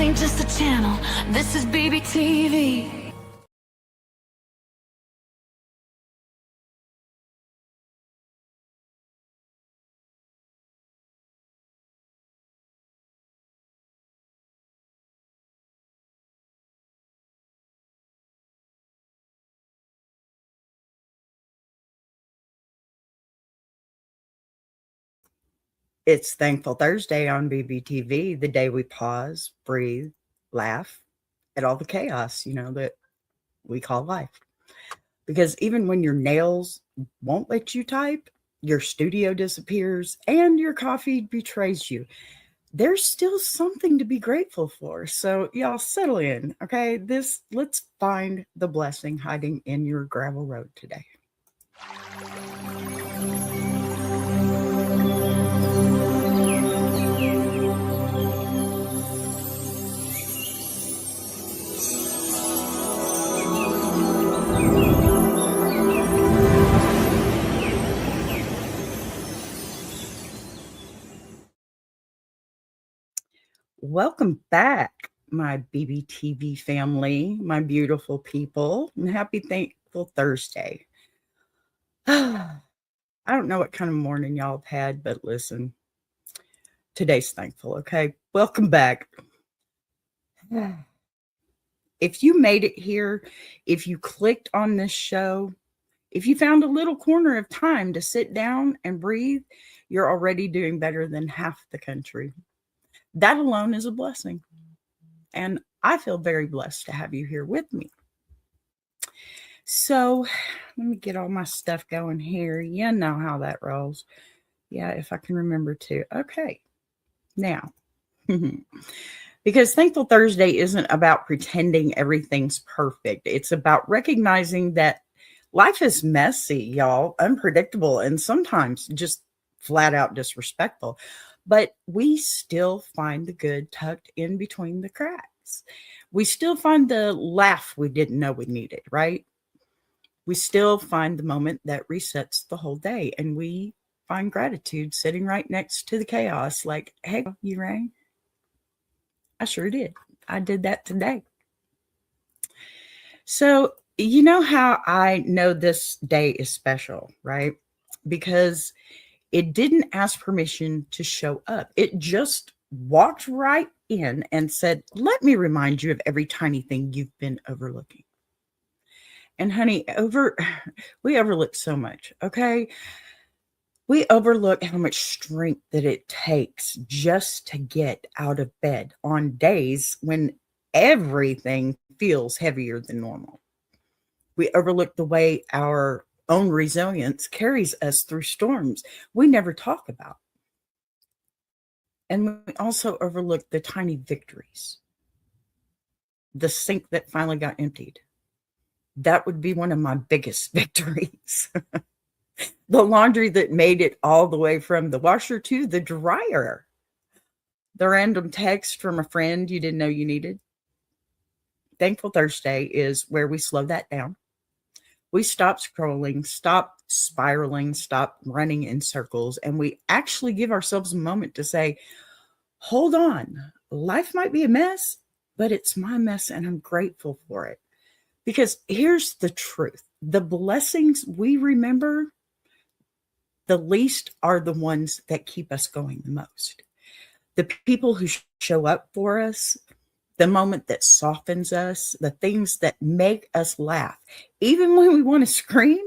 ain't just a channel, this is BBTV. It's Thankful Thursday on BBTV, the day we pause, breathe, laugh at all the chaos, that we call life. Because even when your nails won't let you type, your studio disappears, and your coffee betrays you, there's still something to be grateful for. So, y'all settle in, okay? Let's find the blessing hiding in your gravel road today. Welcome back, my BBTV family, my beautiful people, and happy Thankful Thursday. I don't know what kind of morning y'all have had, but listen, today's thankful, okay? Welcome back. If you made it here, if you clicked on this show, if you found a little corner of time to sit down and breathe, you're already doing better than half the country. That alone is a blessing. And I feel very blessed to have you here with me. So let me get all my stuff going here. You know how that rolls. Yeah, if I can remember to. Okay. Now, because Thankful Thursday isn't about pretending everything's perfect. It's about recognizing that life is messy, y'all, unpredictable, and sometimes just flat out disrespectful. But we still find the good tucked in between the cracks. We still find the laugh we didn't know we needed, right? We still find the moment that resets the whole day. And we find gratitude sitting right next to the chaos. Like, hey, you rang? I sure did. I did that today. So, you know how I know this day is special, right? Because it didn't ask permission to show up. It just walked right in and said, let me remind you of every tiny thing you've been overlooking. And honey, we overlook so much, okay? We overlook how much strength that it takes just to get out of bed on days when everything feels heavier than normal. We overlook the way our own resilience carries us through storms we never talk about. And we also overlook the tiny victories. The sink that finally got emptied. That would be one of my biggest victories. The laundry that made it all the way from the washer to the dryer. The random text from a friend you didn't know you needed. Thankful Thursday is where we slow that down. We stop scrolling, stop spiraling, stop running in circles, and we actually give ourselves a moment to say, hold on, life might be a mess, but it's my mess and I'm grateful for it. Because here's the truth. The blessings we remember the least are the ones that keep us going the most. The people who show up for us, the moment that softens us, the things that make us laugh, even when we want to scream.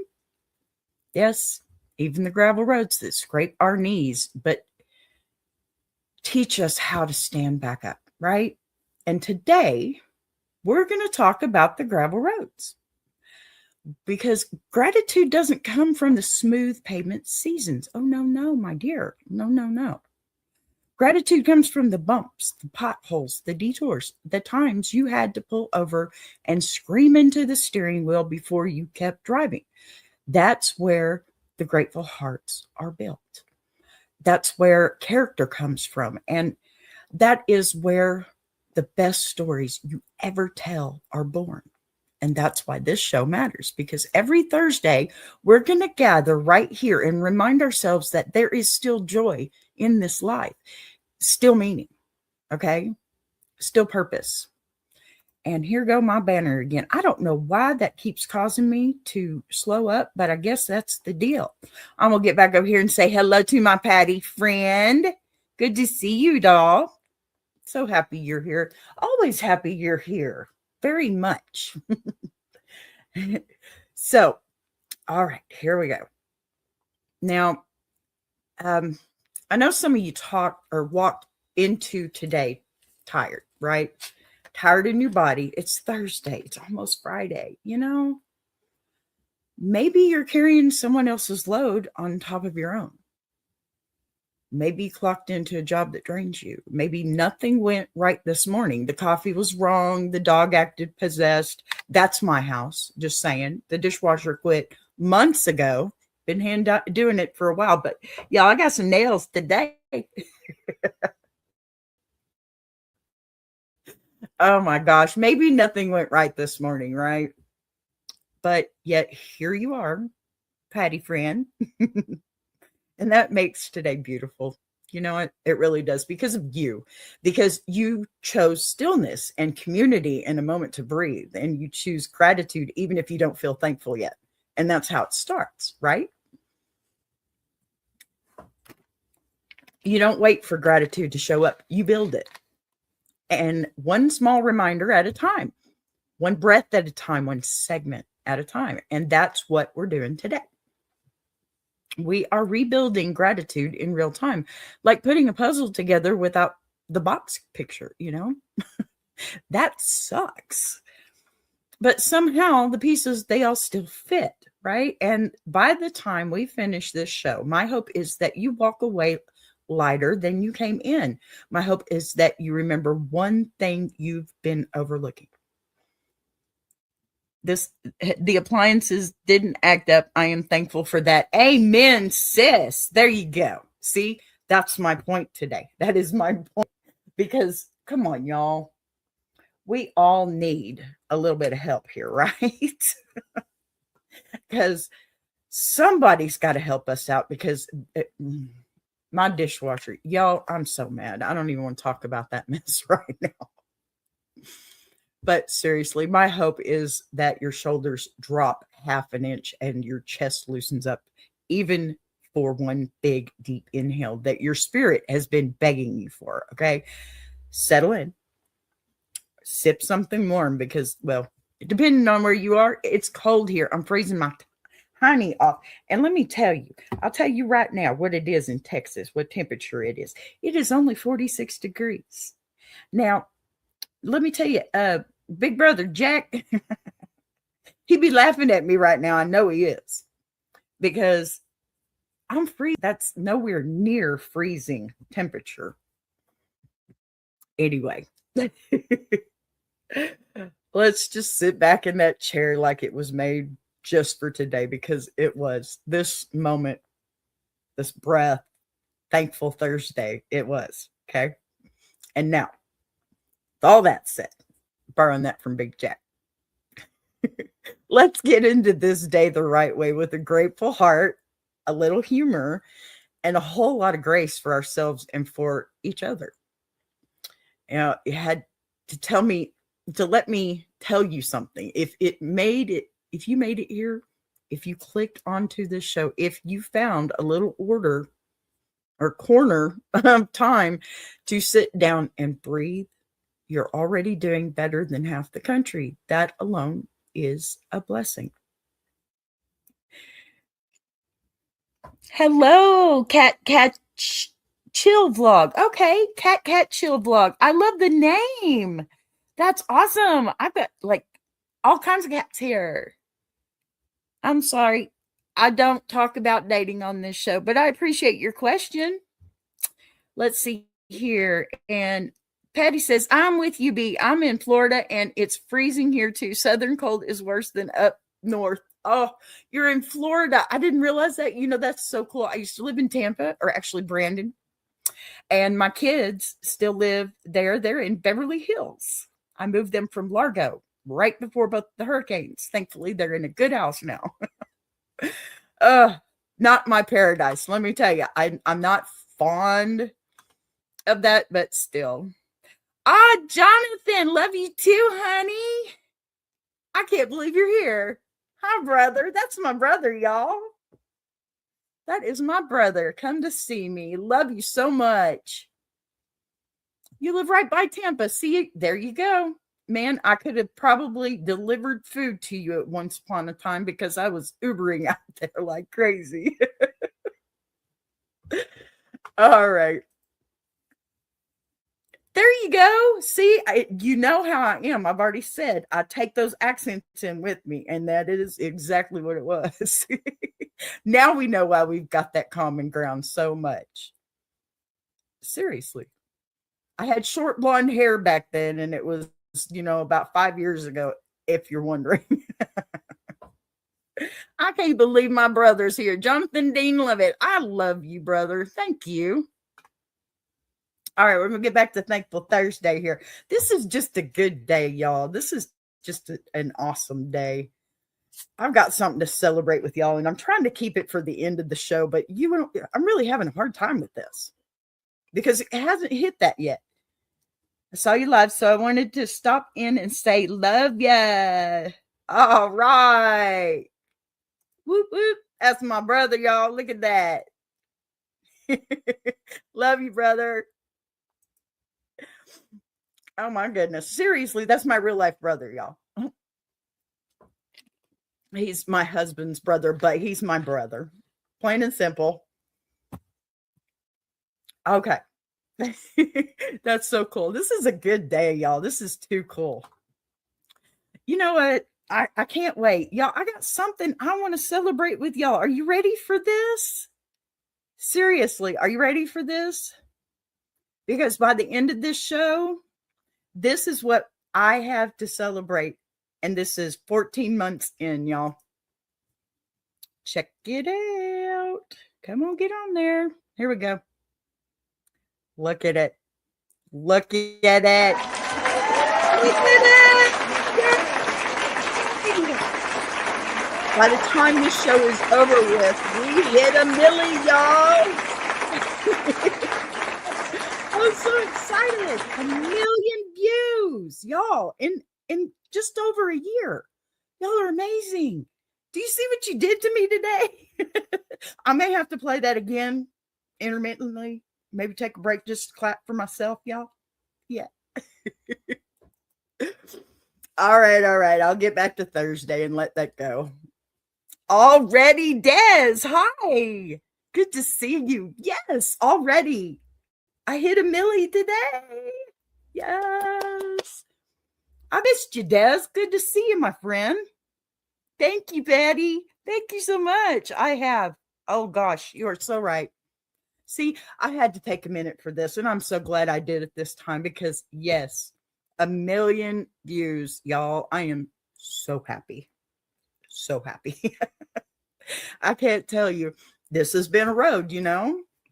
Yes, even the gravel roads that scrape our knees, but teach us how to stand back up, right? And today, we're going to talk about the gravel roads. Because gratitude doesn't come from the smooth pavement seasons. Oh, no, my dear. No. Gratitude comes from the bumps, the potholes, the detours, the times you had to pull over and scream into the steering wheel before you kept driving. That's where the grateful hearts are built. That's where character comes from. And that is where the best stories you ever tell are born. And that's why this show matters, because every Thursday, we're going to gather right here and remind ourselves that there is still joy in this life, still meaning, okay? still purpose. And here go my banner again. I don't know why that keeps causing me to slow up, but I guess that's the deal. I'm going to get back over here and say hello to my Patty friend. Good to see you, doll. So happy you're here. Always happy you're here. Very much. So, all right, here we go. Now, I know some of you walked into today tired, right? Tired in your body. It's Thursday. It's almost Friday. Maybe you're carrying someone else's load on top of your own. Maybe you clocked into a job that drains you. Maybe nothing went right this morning. The coffee was wrong. The dog acted possessed. That's my house. Just saying. The dishwasher quit months ago. Been doing it for a while, but yeah, I got some nails today. Oh my gosh. Maybe nothing went right this morning, right? But yet here you are, Patty friend. And that makes today beautiful. You know what? It really does, because of you, because you chose stillness and community and a moment to breathe, and you choose gratitude, even if you don't feel thankful yet. And that's how it starts, right? You don't wait for gratitude to show up. You build it. And one small reminder at a time, one breath at a time, one segment at a time. And that's what we're doing today. We are rebuilding gratitude in real time, like putting a puzzle together without the box picture, That sucks. But somehow the pieces, they all still fit, right? And by the time we finish this show, my hope is that you walk away lighter than you came in. My hope is that you remember one thing you've been overlooking. The appliances didn't act up. I am thankful for that. Amen, sis. There you go. See, that's my point today. That is my point. Because come on, y'all. We all need a little bit of help here, right? Because somebody's got to help us out, because my dishwasher, y'all, I'm so mad. I don't even want to talk about that mess right now. But seriously, my hope is that your shoulders drop half an inch and your chest loosens up, even for one big, deep inhale that your spirit has been begging you for. Okay. Settle in. Sip something warm, because, well, depending on where you are, it's cold here. I'm freezing my honey off. And let me tell you, I'll tell you right now what it is in Texas, what temperature it is. It is only 46 degrees. Now, let me tell you, Big Brother Jack, he'd be laughing at me right now. I know he is, because I'm free. That's nowhere near freezing temperature. Anyway, let's just sit back in that chair like it was made just for today, because it was this moment, this breath, thankful Thursday. It was. Okay. And now, with all that said, borrowing that from Big Jack, let's get into this day the right way, with a grateful heart, a little humor, and a whole lot of grace for ourselves and for each other. You had to let me tell you something. If you made it here, if you clicked onto this show, if you found a little order or corner of time to sit down and breathe, you're already doing better than half the country. That alone is a blessing. Hello, Cat Chill Vlog. Okay, Cat Chill Vlog. I love the name. That's awesome. I've got like all kinds of cats here. I'm sorry, I don't talk about dating on this show, but I appreciate your question. Let's see here. And Patty says, I'm with you, B. I'm in Florida and it's freezing here too. Southern cold is worse than up north. Oh, you're in Florida. I didn't realize that. That's so cool. I used to live in Tampa, or actually Brandon. And my kids still live there. They're in Beverly Hills. I moved them from Largo right before both the hurricanes. Thankfully, they're in a good house now. Not my paradise. Let me tell you, I'm not fond of that, but still. Ah, Jonathan, love you too, honey. I can't believe you're here. Hi, brother. That's my brother, y'all. That is my brother. Come to see me. Love you so much. You live right by Tampa. See, there you go. Man, I could have probably delivered food to you at once upon a time because I was Ubering out there like crazy. All right. There you go. See, you know how I am. I've already said I take those accents in with me, and that is exactly what it was. Now we know why we've got that common ground so much. Seriously. I had short blonde hair back then, and it was, about 5 years ago, if you're wondering. I can't believe my brother's here. Jonathan Dean Levitt. I love you, brother. Thank you. All right, we're going to get back to Thankful Thursday here. This is just a good day, y'all. This is just an awesome day. I've got something to celebrate with y'all, and I'm trying to keep it for the end of the show, but I'm really having a hard time with this because it hasn't hit that yet. I saw you live, so I wanted to stop in and say love ya. All right. Whoop, whoop. That's my brother, y'all. Look at that. Love you, brother. Oh, my goodness. Seriously, that's my real life brother, y'all. He's my husband's brother, but he's my brother. Plain and simple. Okay. That's so cool. This is a good day, y'all. This is too cool. You know what? I can't wait. Y'all, I got something I want to celebrate with y'all. Are you ready for this? Seriously, are you ready for this? Because by the end of this show, this is what I have to celebrate. And this is 14 months in, y'all. Check it out. Come on, get on there. Here we go. Look at it. Look at it. Look at it. By the time this show is over with, we hit 1 million, y'all. I'm so excited. 1 million views, y'all, in just over a year. Y'all are amazing. Do you see what you did to me today? I may have to play that again intermittently. Maybe take a break, just clap for myself, y'all. Yeah. All right. I'll get back to Thursday and let that go. Already, Des. Hi. Good to see you. Yes, already. I hit 1 million today. Yes. I missed you, Des. Good to see you, my friend. Thank you, Patty. Thank you so much. I have. Oh, gosh, you are so right. See, I had to take a minute for this, and I'm so glad I did it this time because, yes, 1 million views, y'all. I am so happy. So happy. I can't tell you. This has been a road,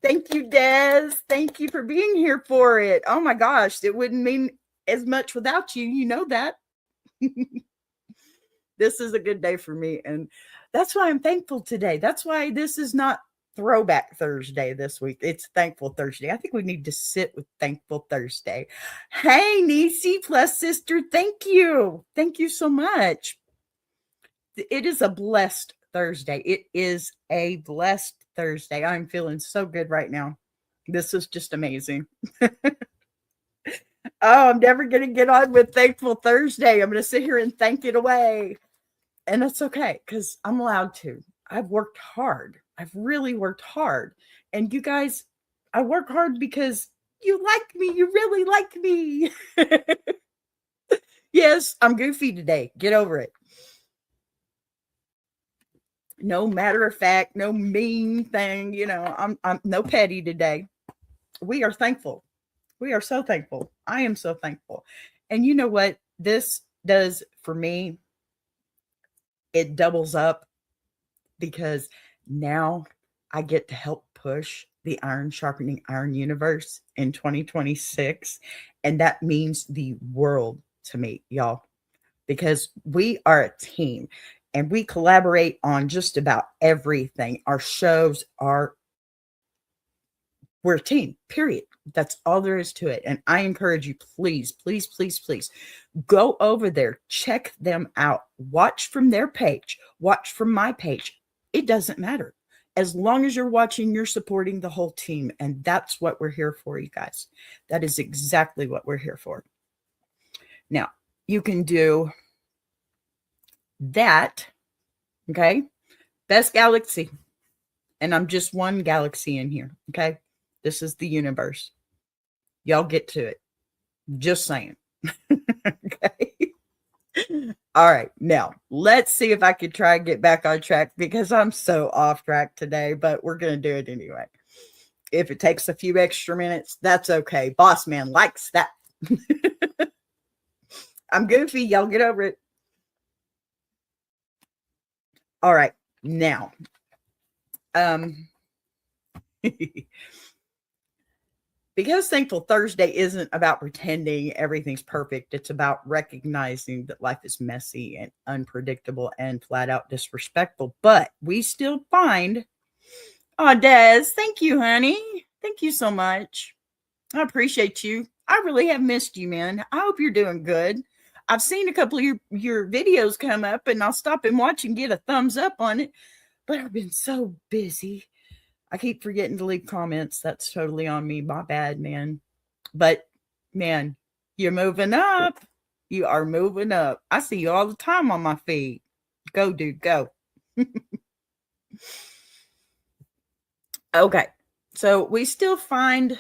Thank you, Des. Thank you for being here for it. Oh, my gosh. It wouldn't mean as much without you. You know that. This is a good day for me, and that's why I'm thankful today. That's why this is not Throwback Thursday this week. It's Thankful Thursday. I think we need to sit with Thankful Thursday. Hey, Nisi plus sister, thank you. Thank you so much. It is a blessed Thursday. It is a blessed Thursday. I'm feeling so good right now. This is just amazing. Oh, I'm never going to get on with Thankful Thursday. I'm going to sit here and thank it away. And that's okay because I'm allowed to. I've worked hard. I've really worked hard. And you guys, I work hard because you like me. You really like me. Yes, I'm goofy today. Get over it. No matter of fact, no mean thing. I'm no petty today. We are thankful. We are so thankful. I am so thankful. And you know what this does for me? It doubles up because now I get to help push the Iron Sharpening Iron universe in 2026. And that means the world to me, y'all, because we are a team and we collaborate on just about everything. Our shows we're a team, period. That's all there is to it. And I encourage you, please, please, please, please go over there, check them out, watch from their page, watch from my page. It doesn't matter. As long as you're watching, you're supporting the whole team. And that's what we're here for, you guys. That is exactly what we're here for. Now, you can do that. Okay. Best galaxy. And I'm just one galaxy in here. Okay. This is the universe. Y'all get to it. Just saying. Okay. All right. Now, let's see if I can try and get back on track because I'm so off track today, but we're going to do it anyway. If it takes a few extra minutes, that's okay. Boss man likes that. I'm goofy. Y'all get over it. All right. Now, because Thankful Thursday isn't about pretending everything's perfect. It's about recognizing that life is messy and unpredictable and flat out disrespectful. But we still find, oh, Des, thank you, honey. Thank you so much. I appreciate you. I really have missed you, man. I hope you're doing good. I've seen a couple of your videos come up, and I'll stop and watch and get a thumbs up on it. But I've been so busy. I keep forgetting to leave comments. That's totally on me. My bad, man. But, man, you're moving up. You are moving up. I see you all the time on my feed. Go, dude, go. Okay. So we still find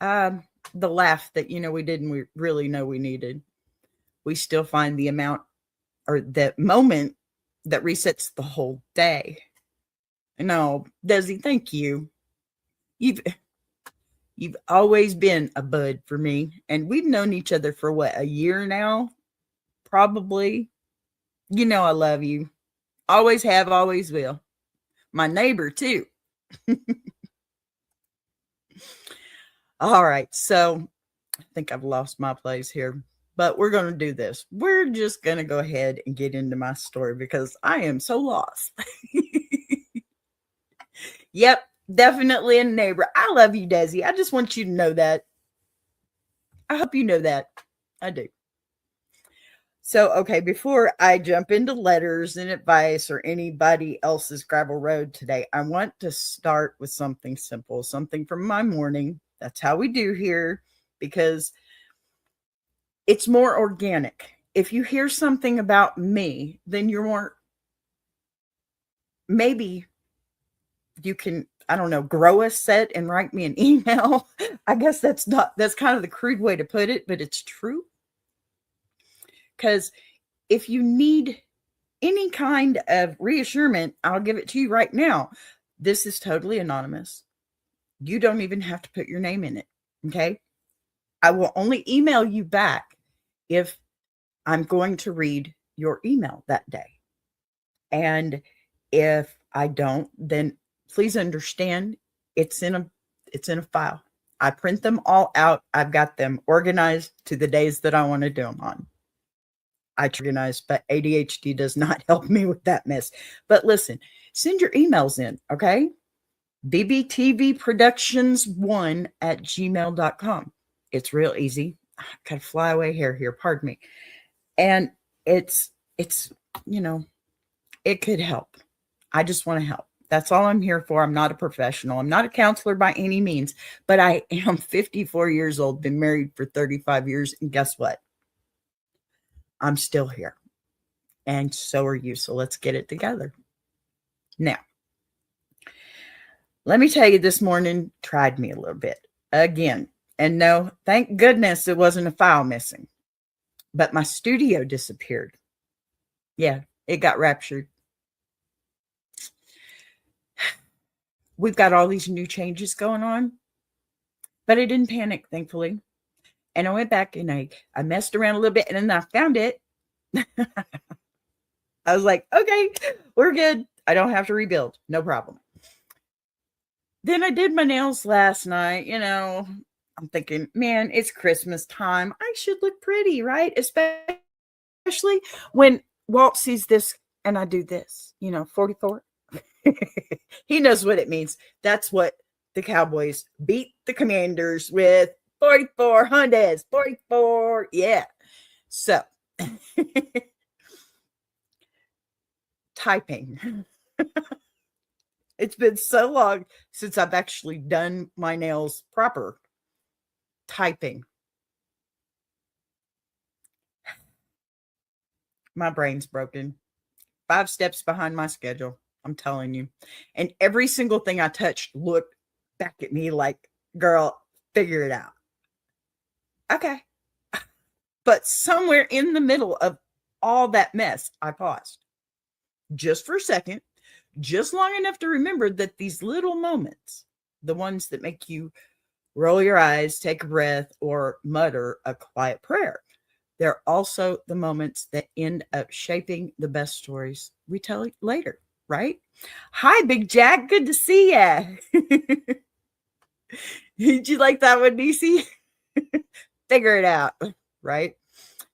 the laugh that, we didn't really know we needed. We still find the amount or that moment that resets the whole day. No, Desi, thank you. You've always been a bud for me, and we've known each other for what, a year now? Probably. I love you. Always have, always will. My neighbor too. All right, so I think I've lost my place here, but we're going to do this. We're just going to go ahead and get into my story because I am so lost. Yep, definitely a neighbor. I love you, Desi. I just want you to know that. I hope you know that. I do. So, okay, before I jump into letters and advice or anybody else's gravel road today, I want to start with something simple, something from my morning. That's how we do here because it's more organic. If you hear something about me, then you're more, maybe you can, I don't know, grow a set and write me an email. I guess that's kind of the crude way to put it, but it's true. Because if you need any kind of reassurance, I'll give it to you right now. This is totally anonymous. You don't even have to put your name in it. Okay. I will only email you back if I'm going to read your email that day. And if I don't, then please understand it's in a file. I print them all out. I've got them organized to the days that I want to do them on. I organize, but ADHD does not help me with that mess. But listen, send your emails in, okay? bbtvproductions1@gmail.com. It's real easy. I got to fly away here, pardon me. And it's it could help. I just want to help. That's all I'm here for. I'm not a professional. I'm not a counselor by any means, but I am 54 years old, been married for 35 years. And guess what? I'm still here. And so are you. So let's get it together. Now, let me tell you, this morning tried me a little bit again. And no, thank goodness it wasn't a file missing, but my studio disappeared. Yeah, it got raptured. We've got all these new changes going on, but I didn't panic, thankfully. And I went back and I messed around a little bit and then I found it. I was like, okay, we're good. I don't have to rebuild. No problem. Then I did my nails last night. I'm thinking, man, it's Christmas time. I should look pretty, right? Especially when Walt sees this and I do this, 44. He knows what it means. That's what the Cowboys beat the Commanders with 44 Hondas, 44. Yeah. So, typing. It's been so long since I've actually done my nails proper. Typing. My brain's broken. 5 steps behind my schedule. I'm telling you. And every single thing I touched looked back at me like, girl, figure it out. Okay. But somewhere in the middle of all that mess, I paused just for a second, just long enough to remember that these little moments, the ones that make you roll your eyes, take a breath, or mutter a quiet prayer, they're also the moments that end up shaping the best stories we tell later, right? Hi, Big Jack. Good to see ya. Did you like that one, DC? Figure it out, right?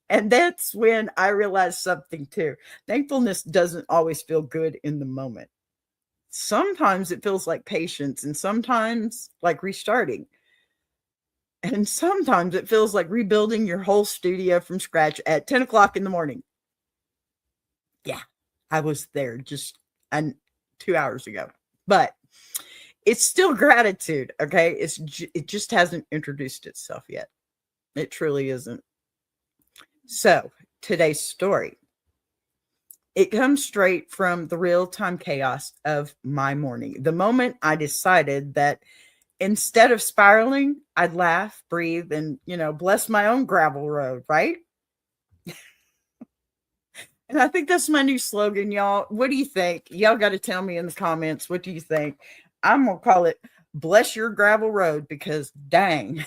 And that's when I realized something too. Thankfulness doesn't always feel good in the moment. Sometimes it feels like patience, and sometimes like restarting. And sometimes it feels like rebuilding your whole studio from scratch at 10 o'clock in the morning. Yeah, I was there just 2 hours ago. But it's still gratitude, okay? It just hasn't introduced itself yet. It truly isn't. So, today's story. It comes straight from the real-time chaos of my morning. The moment I decided that instead of spiraling, I'd laugh, breathe, and, bless my own gravel road, right? And I think that's my new slogan, y'all. What do you think? Y'all got to tell me in the comments. What do you think? I'm going to call it Bless Your Gravel Road because dang,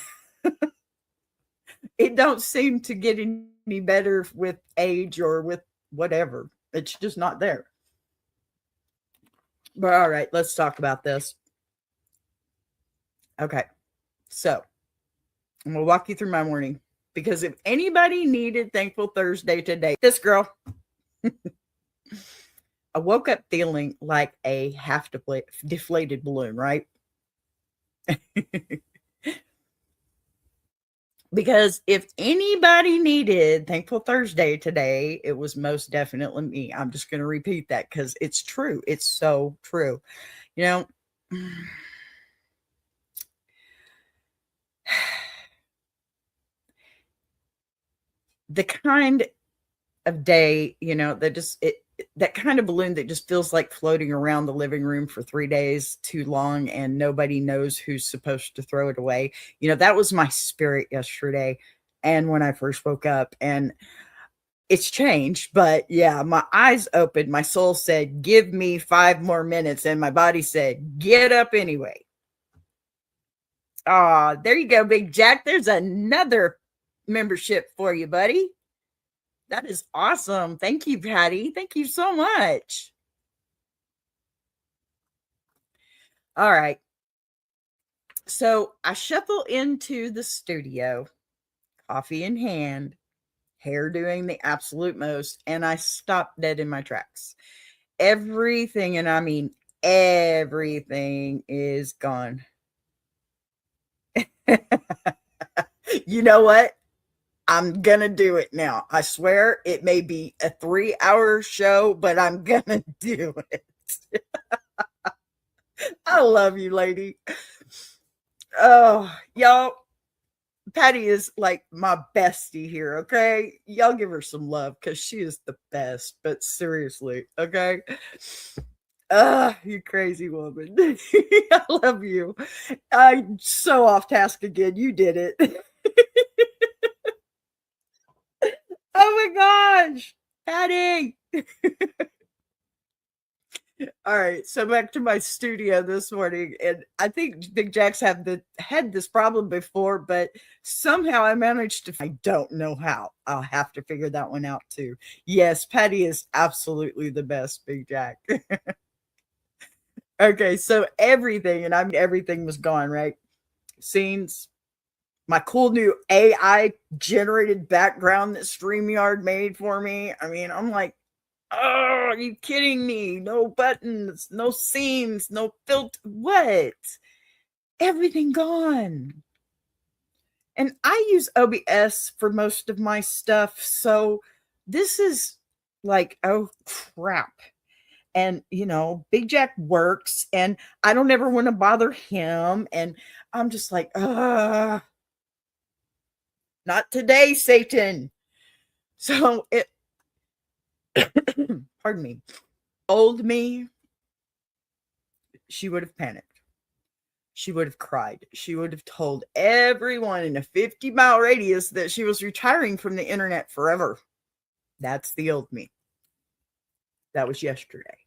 it don't seem to get any better with age or with whatever. It's just not there. But all right, let's talk about this. Okay, so I'm going to walk you through my morning because if anybody needed Thankful Thursday today, this girl. I woke up feeling like a half deflated balloon, right? Because if anybody needed Thankful Thursday today, it was most definitely me. I'm just going to repeat that because it's true. It's so true. The kind of day, that kind of balloon that just feels like floating around the living room for 3 days too long and nobody knows who's supposed to throw it away. That was my spirit yesterday and when I first woke up, and it's changed, but yeah, my eyes opened, my soul said, give me 5 more minutes, and my body said, get up anyway. There you go, Big Jack. There's another membership for you, buddy. That is awesome. Thank you, Patty. Thank you so much. All right. So I shuffle into the studio, coffee in hand, hair doing the absolute most, and I stop dead in my tracks. Everything, and I mean everything, is gone. You know what? I'm going to do it now. I swear it may be a 3-hour show, but I'm going to do it. I love you, lady. Oh, y'all, Patty is like my bestie here, okay? Y'all give her some love because she is the best, but seriously, okay? You crazy woman. I love you. I'm so off task again. You did it. Oh my gosh, Patty. All right, so back to my studio this morning, and I think Big Jack's had this problem before, but somehow I managed to. I don't know how. I'll have to figure that one out too. Yes, Patty is absolutely the best, Big Jack. Okay, so everything, and I mean everything was gone, right? Scenes, my cool new AI generated background that StreamYard made for me. I mean, I'm like, oh, are you kidding me? No buttons, no scenes, no filter. What? Everything gone. And I use OBS for most of my stuff. So this is like, oh crap. And, Big Jack works and I don't ever want to bother him. And I'm just like, not today, Satan. So it, pardon me, old me, she would have panicked. She would have cried. She would have told everyone in a 50-mile radius that she was retiring from the internet forever. That's the old me. That was yesterday.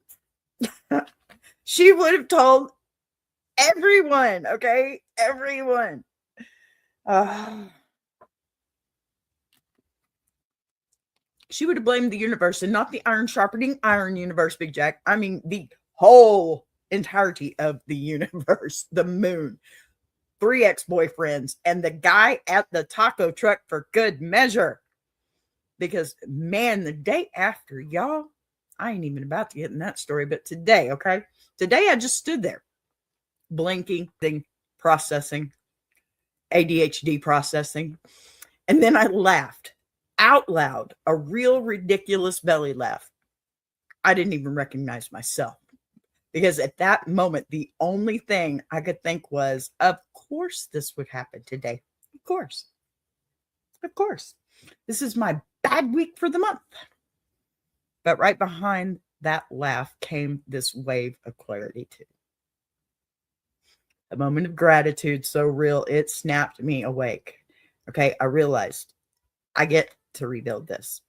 She would have told everyone, okay? Everyone. She would have blamed the universe, and not the iron sharpening iron universe, Big Jack. I mean, the whole entirety of the universe, the moon, 3 ex-boyfriends, and the guy at the taco truck for good measure. Because, man, the day after, y'all, I ain't even about to get in that story, but today, okay? Today I just stood there, blinking, processing, ADHD processing, and then I laughed out loud, a real ridiculous belly laugh. I didn't even recognize myself. Because at that moment, the only thing I could think was, of course this would happen today. Of course. Of course. This is my bad week for the month. But right behind that laugh came this wave of clarity too. A moment of gratitude so real, it snapped me awake. Okay, I realized I get to rebuild this.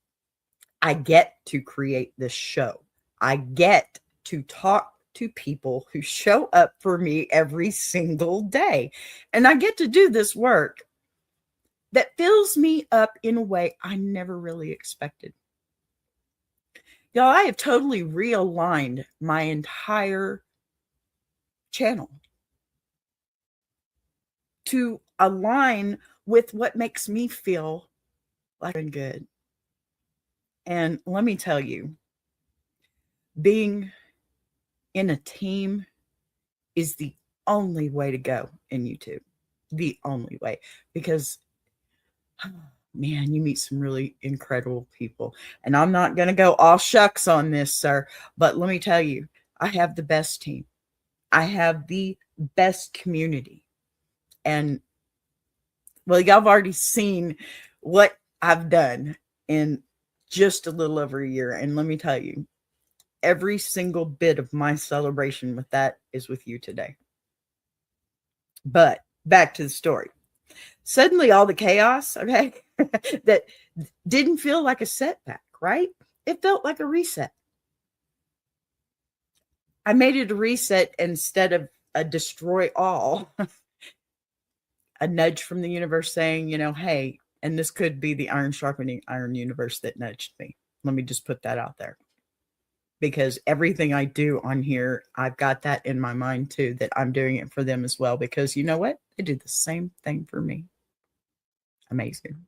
I get to create this show. I get to talk to people who show up for me every single day. And I get to do this work that fills me up in a way I never really expected. Y'all, I have totally realigned my entire channel to align with what makes me feel like I'm good. And let me tell you, being in a team is the only way to go in YouTube. The only way. Because, man, you meet some really incredible people. And I'm not going to go all shucks on this, sir. But let me tell you, I have the best team. I have the best community. And, well, y'all have already seen what I've done in just a little over a year. And let me tell you, every single bit of my celebration with that is with you today. But back to the story. Suddenly all the chaos, okay, that didn't feel like a setback, right? It felt like a reset. I made it a reset instead of a destroy all. A nudge from the universe saying, hey, and this could be the iron sharpening iron universe that nudged me. Let me just put that out there. Because everything I do on here, I've got that in my mind too, that I'm doing it for them as well. Because you know what? They do the same thing for me. Amazing.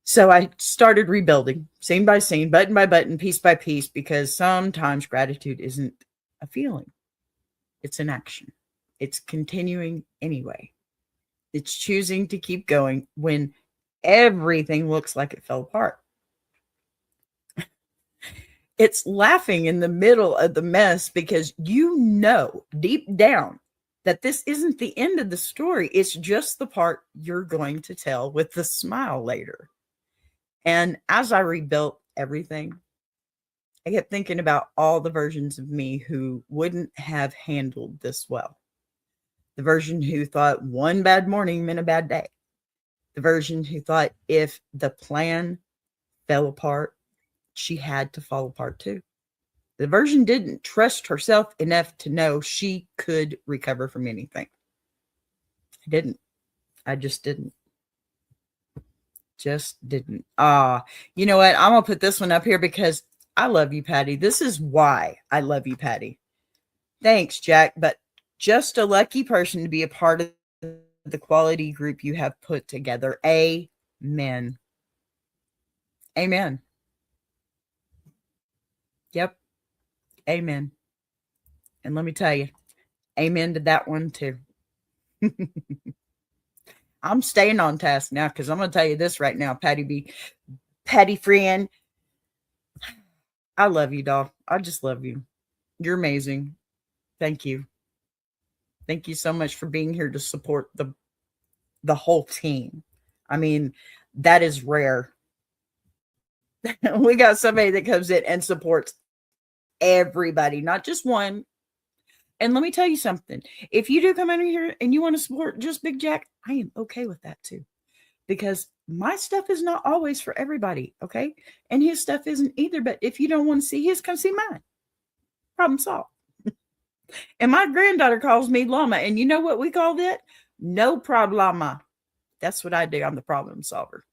So I started rebuilding scene by scene, button by button, piece by piece, because sometimes gratitude isn't a feeling. It's an action. It's continuing anyway. It's choosing to keep going when everything looks like it fell apart. It's laughing in the middle of the mess because you know deep down that this isn't the end of the story. It's just the part you're going to tell with the smile later. And as I rebuilt everything, I kept thinking about all the versions of me who wouldn't have handled this well. The version who thought one bad morning meant a bad day. The version who thought if the plan fell apart, she had to fall apart too. The version didn't trust herself enough to know she could recover from anything. I didn't. I just didn't. Just didn't. You know what? I'm going to put this one up here because I love you, Patty. This is why I love you, Patty. Thanks, Jack. But just a lucky person to be a part of the quality group you have put together. Amen. Amen. Yep. Amen. And let me tell you, amen to that one too. I'm staying on task now because I'm going to tell you this right now, Patty B. Patty friend, I love you, doll. I just love you. You're amazing. Thank you. Thank you so much for being here to support the whole team. I mean, that is rare. We got somebody that comes in and supports everybody, not just one. And let me tell you something. If you do come in here and you want to support just Big Jack, I am okay with that too. Because my stuff is not always for everybody, okay? And his stuff isn't either. But if you don't want to see his, come see mine. Problem solved. And my granddaughter calls me llama. And you know what we call that? No problema. That's what I do. I'm the problem solver.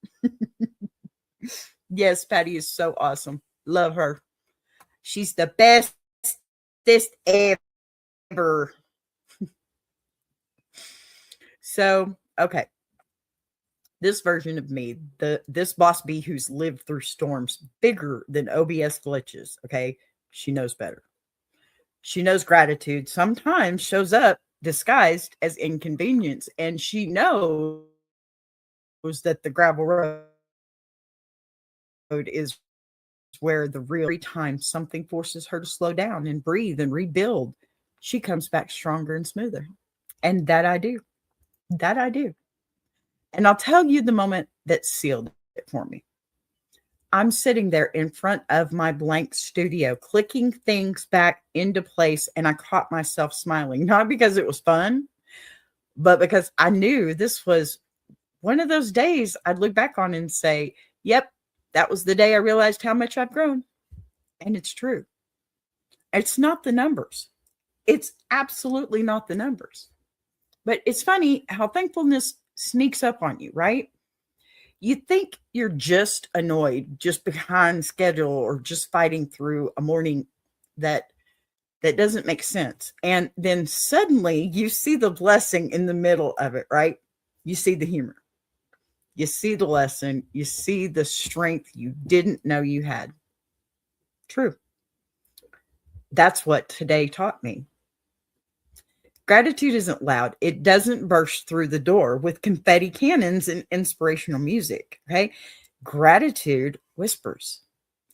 Yes, Patty is so awesome. Love her. She's the bestest ever. So, okay. This version of me, this boss bee who's lived through storms bigger than OBS glitches, okay? She knows better. She knows gratitude sometimes shows up disguised as inconvenience, and she knows that the gravel road is where the real every time something forces her to slow down and breathe and rebuild, she comes back stronger and smoother. And that I do. That I do. And I'll tell you the moment that sealed it for me. I'm sitting there in front of my blank studio, clicking things back into place, and I caught myself smiling, not because it was fun, but because I knew this was one of those days I'd look back on and say, yep, that was the day I realized how much I've grown. And it's true. It's not the numbers. It's absolutely not the numbers. But it's funny how thankfulness sneaks up on you, right? You think you're just annoyed, just behind schedule, or just fighting through a morning that doesn't make sense. And then suddenly you see the blessing in the middle of it, right? You see the humor. You see the lesson. You see the strength you didn't know you had. True. That's what today taught me. Gratitude isn't loud. It doesn't burst through the door with confetti cannons and inspirational music. Okay. Gratitude whispers.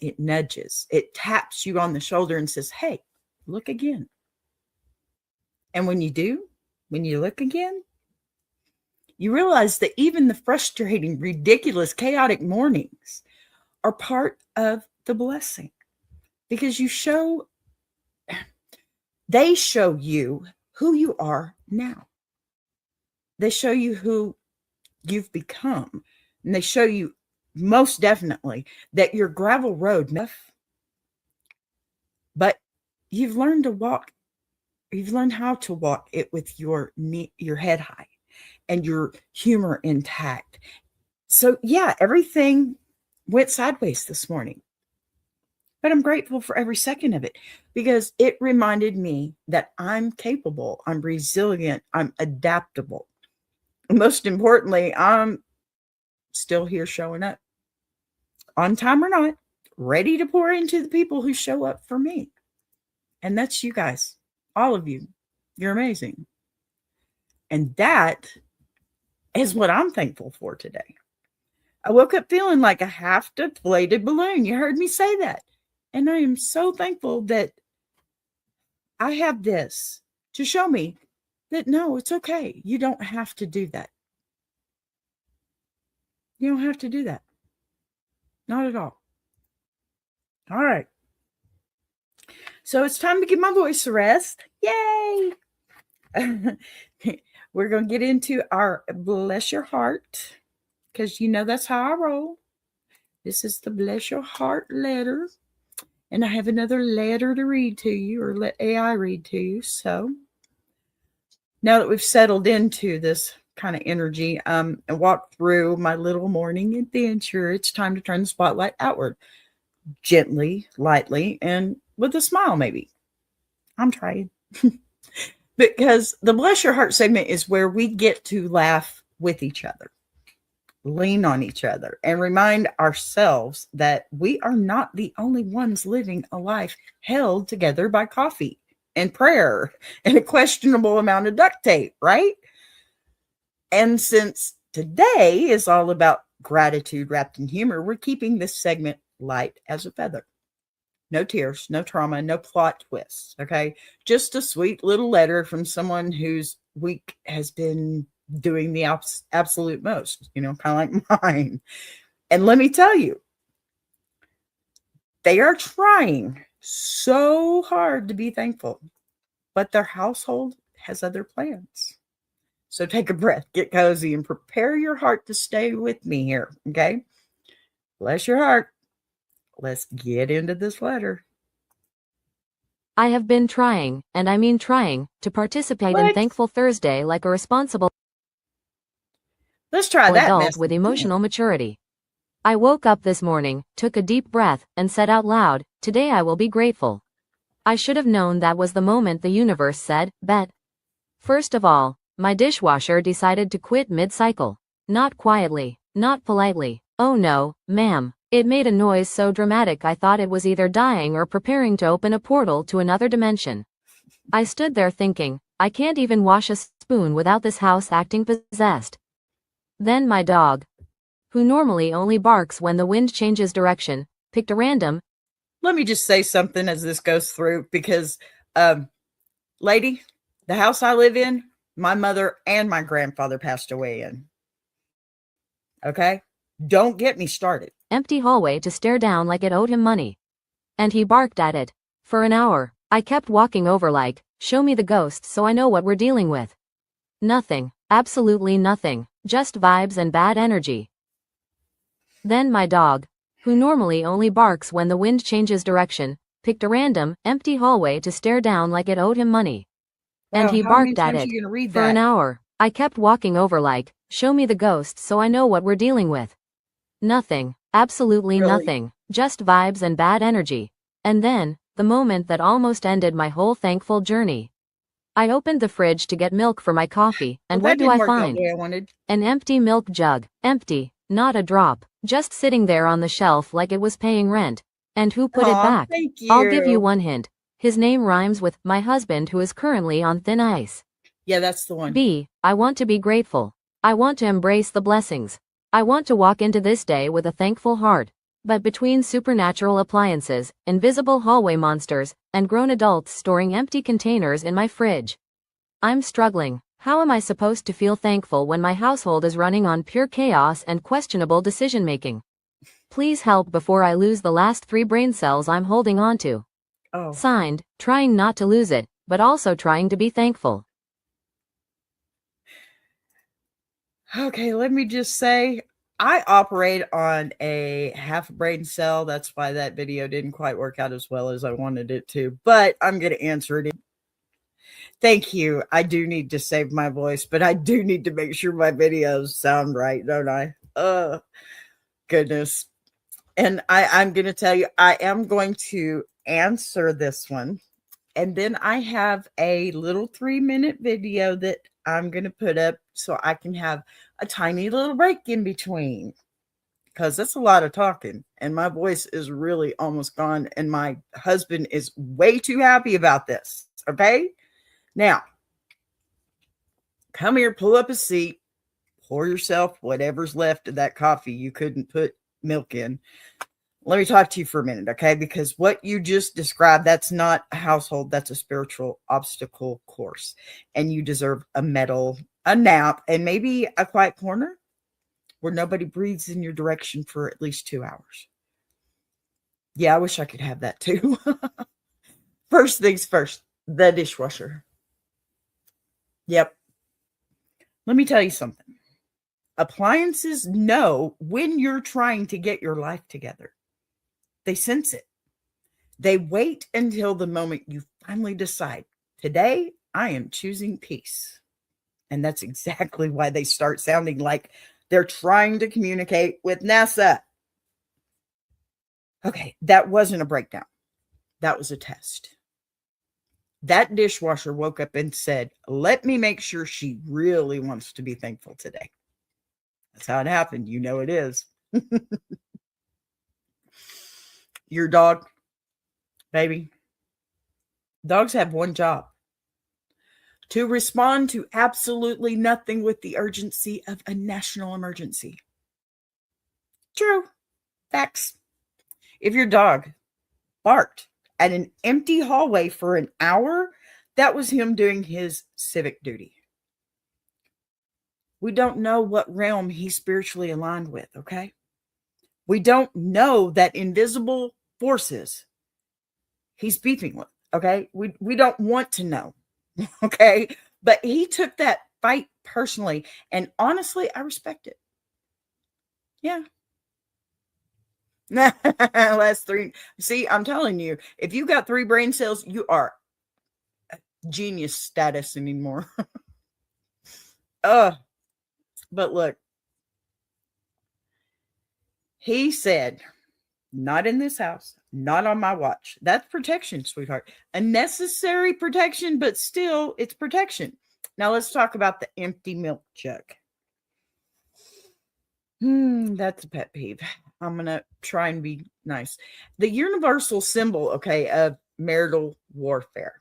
It nudges. It taps you on the shoulder and says, hey, look again. And when you do, when you look again, you realize that even the frustrating, ridiculous, chaotic mornings are part of the blessing, because they show you who you are now. They show you who you've become. And they show you most definitely that your gravel road, but you've learned to walk. You've learned how to walk it with your head high and your humor intact. So yeah, everything went sideways this morning. But I'm grateful for every second of it, because it reminded me that I'm capable, I'm resilient, I'm adaptable. Most importantly, I'm still here showing up, on time or not, ready to pour into the people who show up for me. And that's you guys, all of you. You're amazing. And that is what I'm thankful for today. I woke up feeling like a half-deflated balloon. You heard me say that. And I am so thankful that I have this to show me that no, it's okay. You don't have to do that. You don't have to do that. Not at all. All right. So it's time to give my voice a rest. Yay! We're going to get into our Bless Your Heart, because you know that's how I roll. This is the Bless Your Heart letter. And I have another letter to read to you, or let AI read to you. So now that we've settled into this kind of energy and walked through my little morning adventure, it's time to turn the spotlight outward, gently, lightly, and with a smile maybe. I'm trying. Because the Bless Your Heart segment is where we get to laugh with each other, lean on each other, and remind ourselves that we are not the only ones living a life held together by coffee and prayer and a questionable amount of duct tape, right? And since today is all about gratitude wrapped in humor, we're keeping this segment light as a feather. No tears, no trauma, no plot twists. Okay. Just a sweet little letter from someone whose week has been doing the absolute most, kind of like mine. And let me tell you, they are trying so hard to be thankful, but their household has other plans. So take a breath, get cozy, and prepare your heart to stay with me here. Okay. Bless your heart. Let's get into this letter. I have been trying, and I mean trying, to participate in Thankful Thursday like a responsible Let's try that adult with emotional maturity. I woke up this morning, took a deep breath, and said out loud, "Today I will be grateful." I should have known that was the moment the universe said, "Bet." First of all, my dishwasher decided to quit mid-cycle. Not quietly, not politely. Oh no, ma'am. It made a noise so dramatic I thought it was either dying or preparing to open a portal to another dimension. I stood there thinking, I can't even wash a spoon without this house acting possessed. Then my dog, who normally only barks when the wind changes direction, picked a random. Let me just say something as this goes through, because, lady, the house I live in, my mother and my grandfather passed away in. Okay? Don't get me started. Empty hallway to stare down like it owed him money. And he barked at it. For an hour, I kept walking over like, show me the ghost so I know what we're dealing with. Nothing, absolutely nothing, just vibes and bad energy. Then my dog, who normally only barks when the wind changes direction, picked a random, empty hallway to stare down like it owed him money. And he barked at it. For an hour, I kept walking over like, show me the ghost so I know what we're dealing with. Nothing, absolutely nothing, just vibes and bad energy. And then, the moment that almost ended my whole thankful journey. I opened the fridge to get milk for my coffee, and what do I find? An empty milk jug. Empty, not a drop, just sitting there on the shelf like it was paying rent. And who put it back? I'll give you one hint. His name rhymes with my husband, who is currently on thin ice. Yeah, that's the one. B. I want to be grateful. I want to embrace the blessings. I want to walk into this day with a thankful heart. But between supernatural appliances, invisible hallway monsters, and grown adults storing empty containers in my fridge, I'm struggling. How am I supposed to feel thankful when my household is running on pure chaos and questionable decision-making? Please help before I lose the last 3 brain cells I'm holding on to. Oh. Signed, trying not to lose it, but also trying to be thankful. Okay, let me just say, I operate on a half brain cell. That's why that video didn't quite work out as well as I wanted it to, but I'm going to answer it. Thank you. I do need to save my voice, but I do need to make sure my videos sound right, don't I? Goodness. And I'm going to tell you, I am going to answer this one. And then I have a little 3-minute video that I'm going to put up so I can have a tiny little break in between, because that's a lot of talking and my voice is really almost gone. And my husband is way too happy about this. Okay. Now, come here, pull up a seat, pour yourself whatever's left of that coffee you couldn't put milk in. Let me talk to you for a minute, okay? Because what you just described, that's not a household, that's a spiritual obstacle course. And you deserve a medal, a nap, and maybe a quiet corner where nobody breathes in your direction for at least 2 hours. Yeah, I wish I could have that too. First things first, the dishwasher. Yep. Let me tell you something. Appliances know when you're trying to get your life together. They sense it. They wait until the moment you finally decide, today I am choosing peace. And that's exactly why they start sounding like they're trying to communicate with NASA. Okay, that wasn't a breakdown. That was a test. That dishwasher woke up and said, let me make sure she really wants to be thankful today. That's how it happened. You know it is. Your dog, baby, dogs have one job: to respond to absolutely nothing with the urgency of a national emergency. True. Facts. If your dog barked at an empty hallway for an hour, that was him doing his civic duty. We don't know what realm he's spiritually aligned with, okay? We don't know that invisible forces he's beefing with, okay? We don't want to know, okay? But he took that fight personally, and honestly, I respect it. Yeah. Last three. See, I'm telling you, if you got 3 brain cells, you are genius status anymore. But look, he said, not in this house, not on my watch. That's protection, sweetheart. A necessary protection, but still, it's protection. Now let's talk about the empty milk jug. That's a pet peeve. I'm going to try and be nice. The universal symbol, okay, of marital warfare.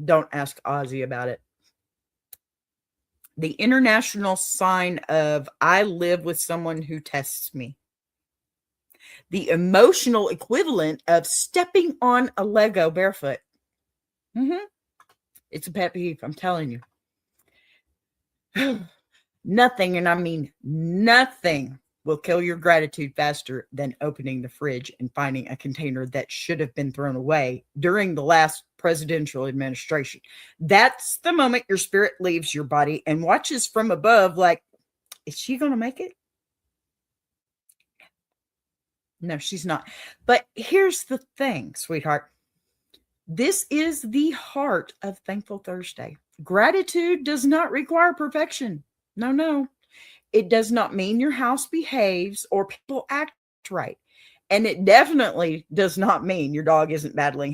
Don't ask Ozzy about it. The international sign of I live with someone who tests me. The emotional equivalent of stepping on a Lego barefoot. It's a pet peeve, I'm telling you. Nothing, and I mean nothing, will kill your gratitude faster than opening the fridge and finding a container that should have been thrown away during the last presidential administration. That's the moment your spirit leaves your body and watches from above like, is she going to make it? No, she's not. But here's the thing, sweetheart. This is the heart of Thankful Thursday. Gratitude does not require perfection. No. It does not mean your house behaves or people act right. And it definitely does not mean your dog isn't battling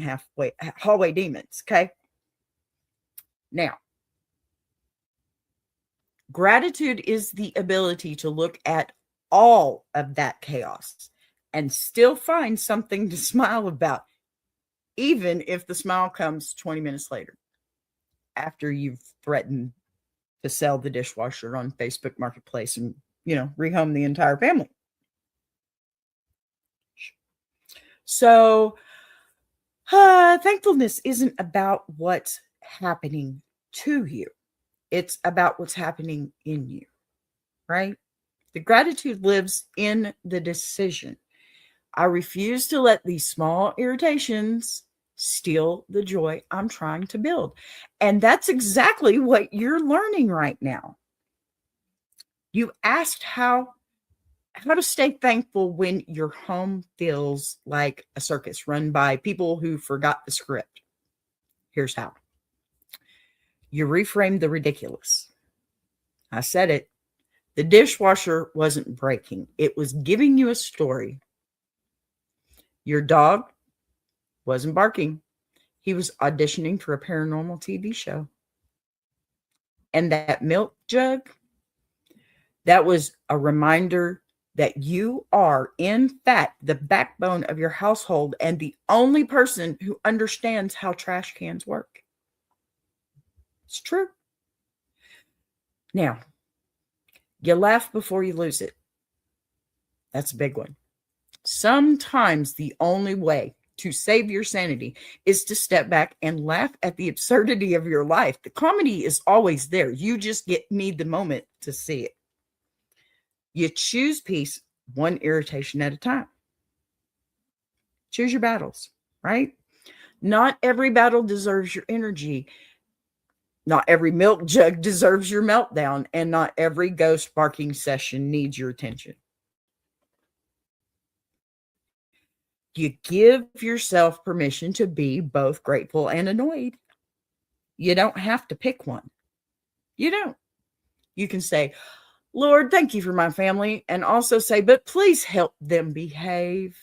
hallway demons, okay? Now, gratitude is the ability to look at all of that chaos and still find something to smile about, even if the smile comes 20 minutes later, after you've threatened to sell the dishwasher on Facebook Marketplace and, rehome the entire family. So, thankfulness isn't about what's happening to you. It's about what's happening in you, right? The gratitude lives in the decision. I refuse to let these small irritations steal the joy I'm trying to build. And that's exactly what you're learning right now. You asked how to stay thankful when your home feels like a circus run by people who forgot the script. Here's how. You reframe the ridiculous. I said it. The dishwasher wasn't breaking. It was giving you a story. Your dog wasn't barking. He was auditioning for a paranormal TV show. And that milk jug, that was a reminder that you are, in fact, the backbone of your household and the only person who understands how trash cans work. It's true. Now, you laugh before you lose it. That's a big one. Sometimes the only way to save your sanity is to step back and laugh at the absurdity of your life. The comedy is always there. You just need the moment to see it. You choose peace one irritation at a time. Choose your battles, right? Not every battle deserves your energy. Not every milk jug deserves your meltdown, and not every ghost barking session needs your attention. You give yourself permission to be both grateful and annoyed. You don't have to pick one. You don't. You can say, Lord, thank you for my family, and also say, but please help them behave.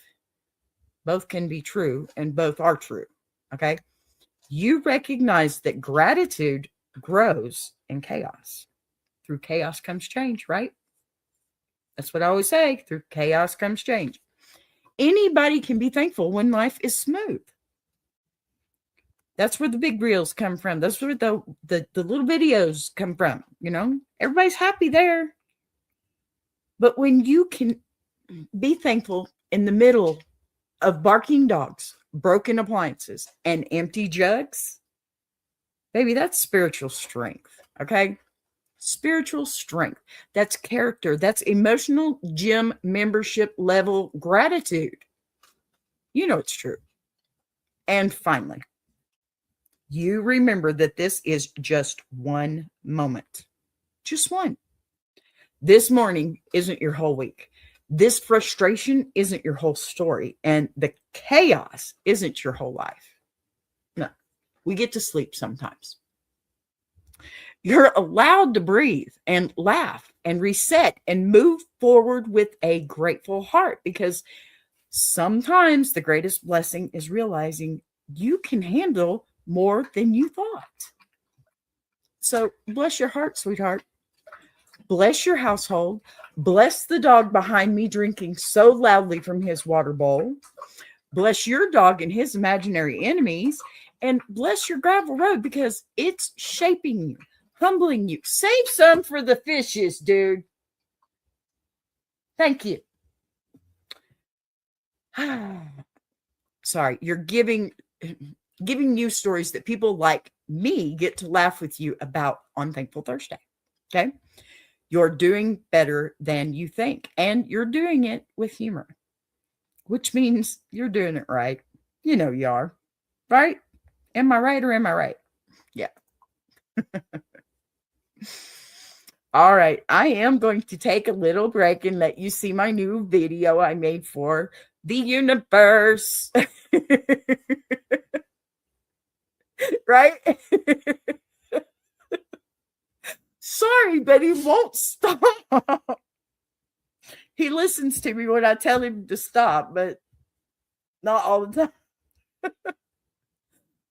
Both can be true, and both are true, okay? You recognize that gratitude grows in chaos. Through chaos comes change, right? That's what I always say. Through chaos comes change. Anybody can be thankful when life is smooth. That's where the big reels come from. That's where the little videos come from. Everybody's happy there. But when you can be thankful in the middle of barking dogs, broken appliances, and empty jugs, baby, that's spiritual strength. Okay. Spiritual strength. That's character. That's emotional gym membership level gratitude. It's true. And finally, you remember that this is just one moment. Just one. This morning isn't your whole week. This frustration isn't your whole story. And the chaos isn't your whole life. No, we get to sleep sometimes. You're allowed to breathe and laugh and reset and move forward with a grateful heart, because sometimes the greatest blessing is realizing you can handle more than you thought. So bless your heart, sweetheart. Bless your household. Bless the dog behind me drinking so loudly from his water bowl. Bless your dog and his imaginary enemies. And bless your gravel road, because it's shaping you, humbling you. Save some for the fishes, dude. Thank you. Sorry, you're giving you stories that people like me get to laugh with you about on Thankful Thursday. Okay? You're doing better than you think, and you're doing it with humor, which means you're doing it right. You are, right? Am I right or am I right? Yeah. All right. I am going to take a little break and let you see my new video I made for the universe. Right? Sorry, but he won't stop. He listens to me when I tell him to stop, but not all the time.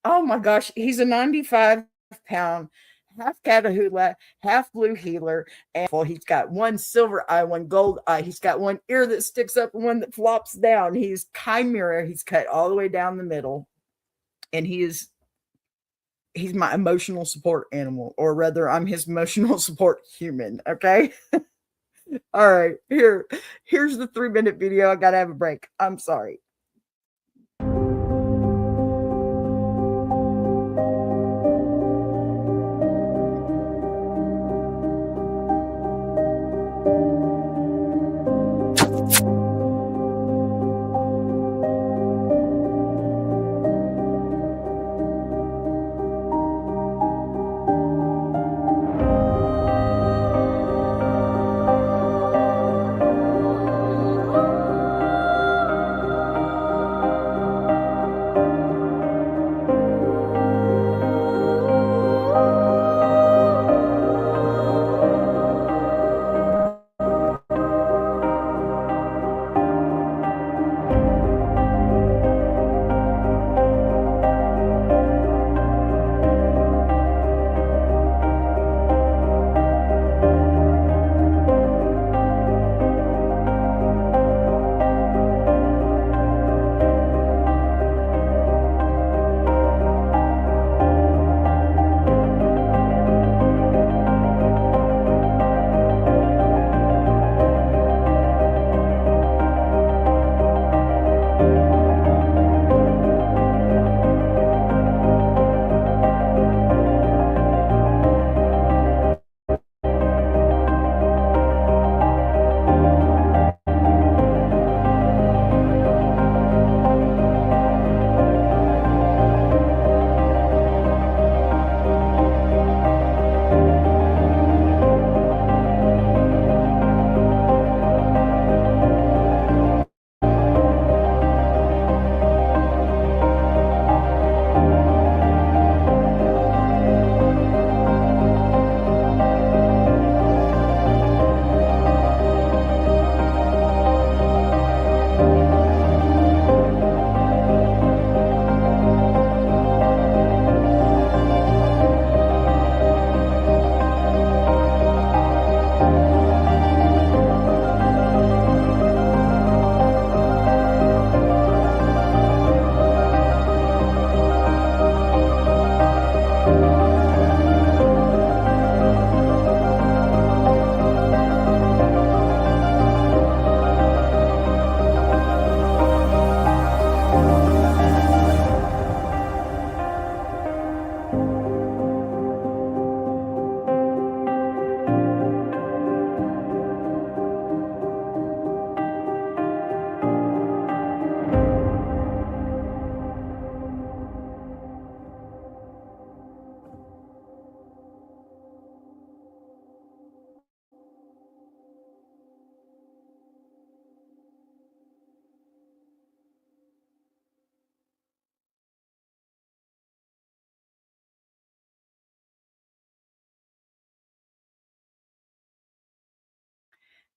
Oh my gosh. He's a 95-pound, half Catahoula, half blue heeler. And he's got one silver eye, one gold eye. He's got one ear that sticks up and one that flops down. He's chimera. He's cut all the way down the middle. And he's my emotional support animal, or rather, I'm his emotional support human. Okay. All right. Here's the 3-minute video. I got to have a break. I'm sorry.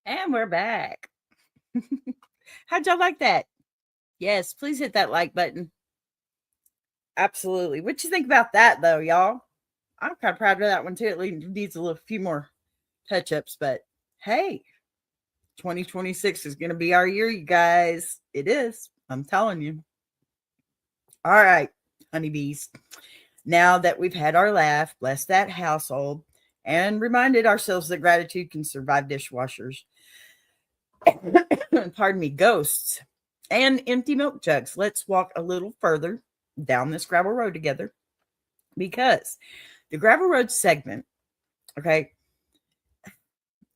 And we're back. How'd y'all like that? Yes, please hit that like button. Absolutely. What you think about that, though, y'all? I'm kind of proud of that one, too. It needs a little few more touch-ups, but hey, 2026 is going to be our year, you guys. It is. I'm telling you. All right, honeybees. Now that we've had our laugh, bless that household, and reminded ourselves that gratitude can survive dishwashers, pardon me, ghosts, and empty milk jugs, let's walk a little further down this gravel road together, because the gravel road segment, okay,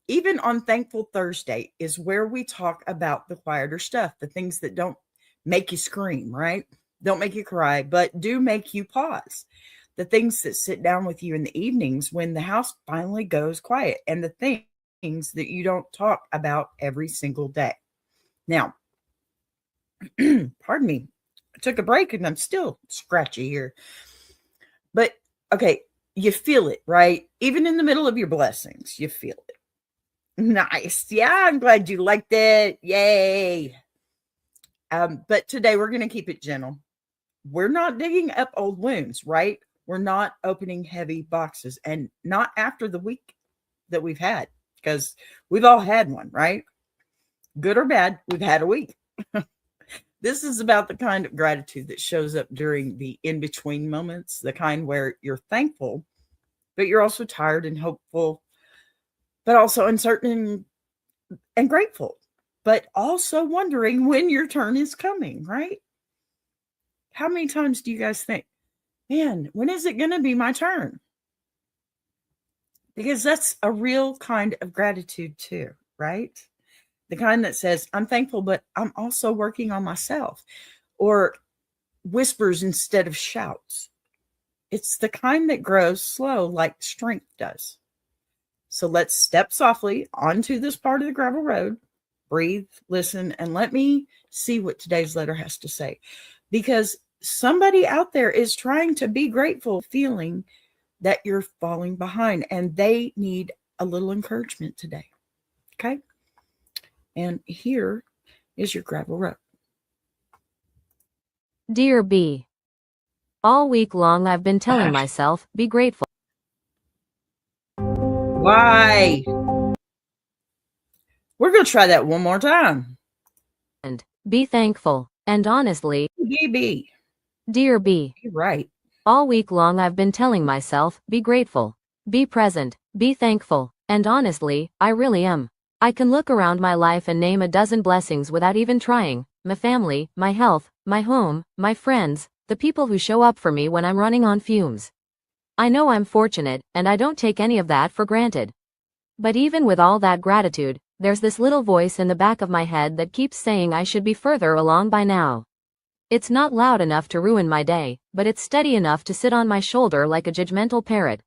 even on Thankful Thursday, is where we talk about the quieter stuff, the things that don't make you scream, right? Don't make you cry, but do make you pause. The things that sit down with you in the evenings when the house finally goes quiet, and the things that you don't talk about every single day. Now, pardon me, I took a break and I'm still scratchy here. But okay, you feel it, right? Even in the middle of your blessings, you feel it. Nice. Yeah, I'm glad you liked it. Yay. But today we're going to keep it gentle. We're not digging up old wounds, right? We're not opening heavy boxes, and not after the week that we've had, because we've all had one, right? Good or bad, we've had a week. This is about the kind of gratitude that shows up during the in-between moments, the kind where you're thankful, but you're also tired and hopeful, but also uncertain and grateful, but also wondering when your turn is coming, right? How many times do you guys think, man, when is it going to be my turn? Because that's a real kind of gratitude too, right? The kind that says, I'm thankful, but I'm also working on myself, or whispers instead of shouts. It's the kind that grows slow like strength does. So let's step softly onto this part of the gravel road, breathe, listen, and let me see what today's letter has to say. Because somebody out there is trying to be grateful, feeling that you're falling behind, and they need a little encouragement today. Okay? And here is your gravel road. Dear B, all week long I've been telling myself, be grateful. Why? We're going to try that one more time. And be thankful. And honestly, BB. dear B, You're right. all week long I've been telling myself, be grateful, be present, be thankful, and honestly, I really am. I can look around my life and name a dozen blessings without even trying: my family, my health, my home, my friends, the people who show up for me when I'm running on fumes. I know I'm fortunate, and I don't take any of that for granted. But even with all that gratitude, there's this little voice in the back of my head that keeps saying I should be further along by now. It's not loud enough to ruin my day, but it's steady enough to sit on my shoulder like a judgmental parrot.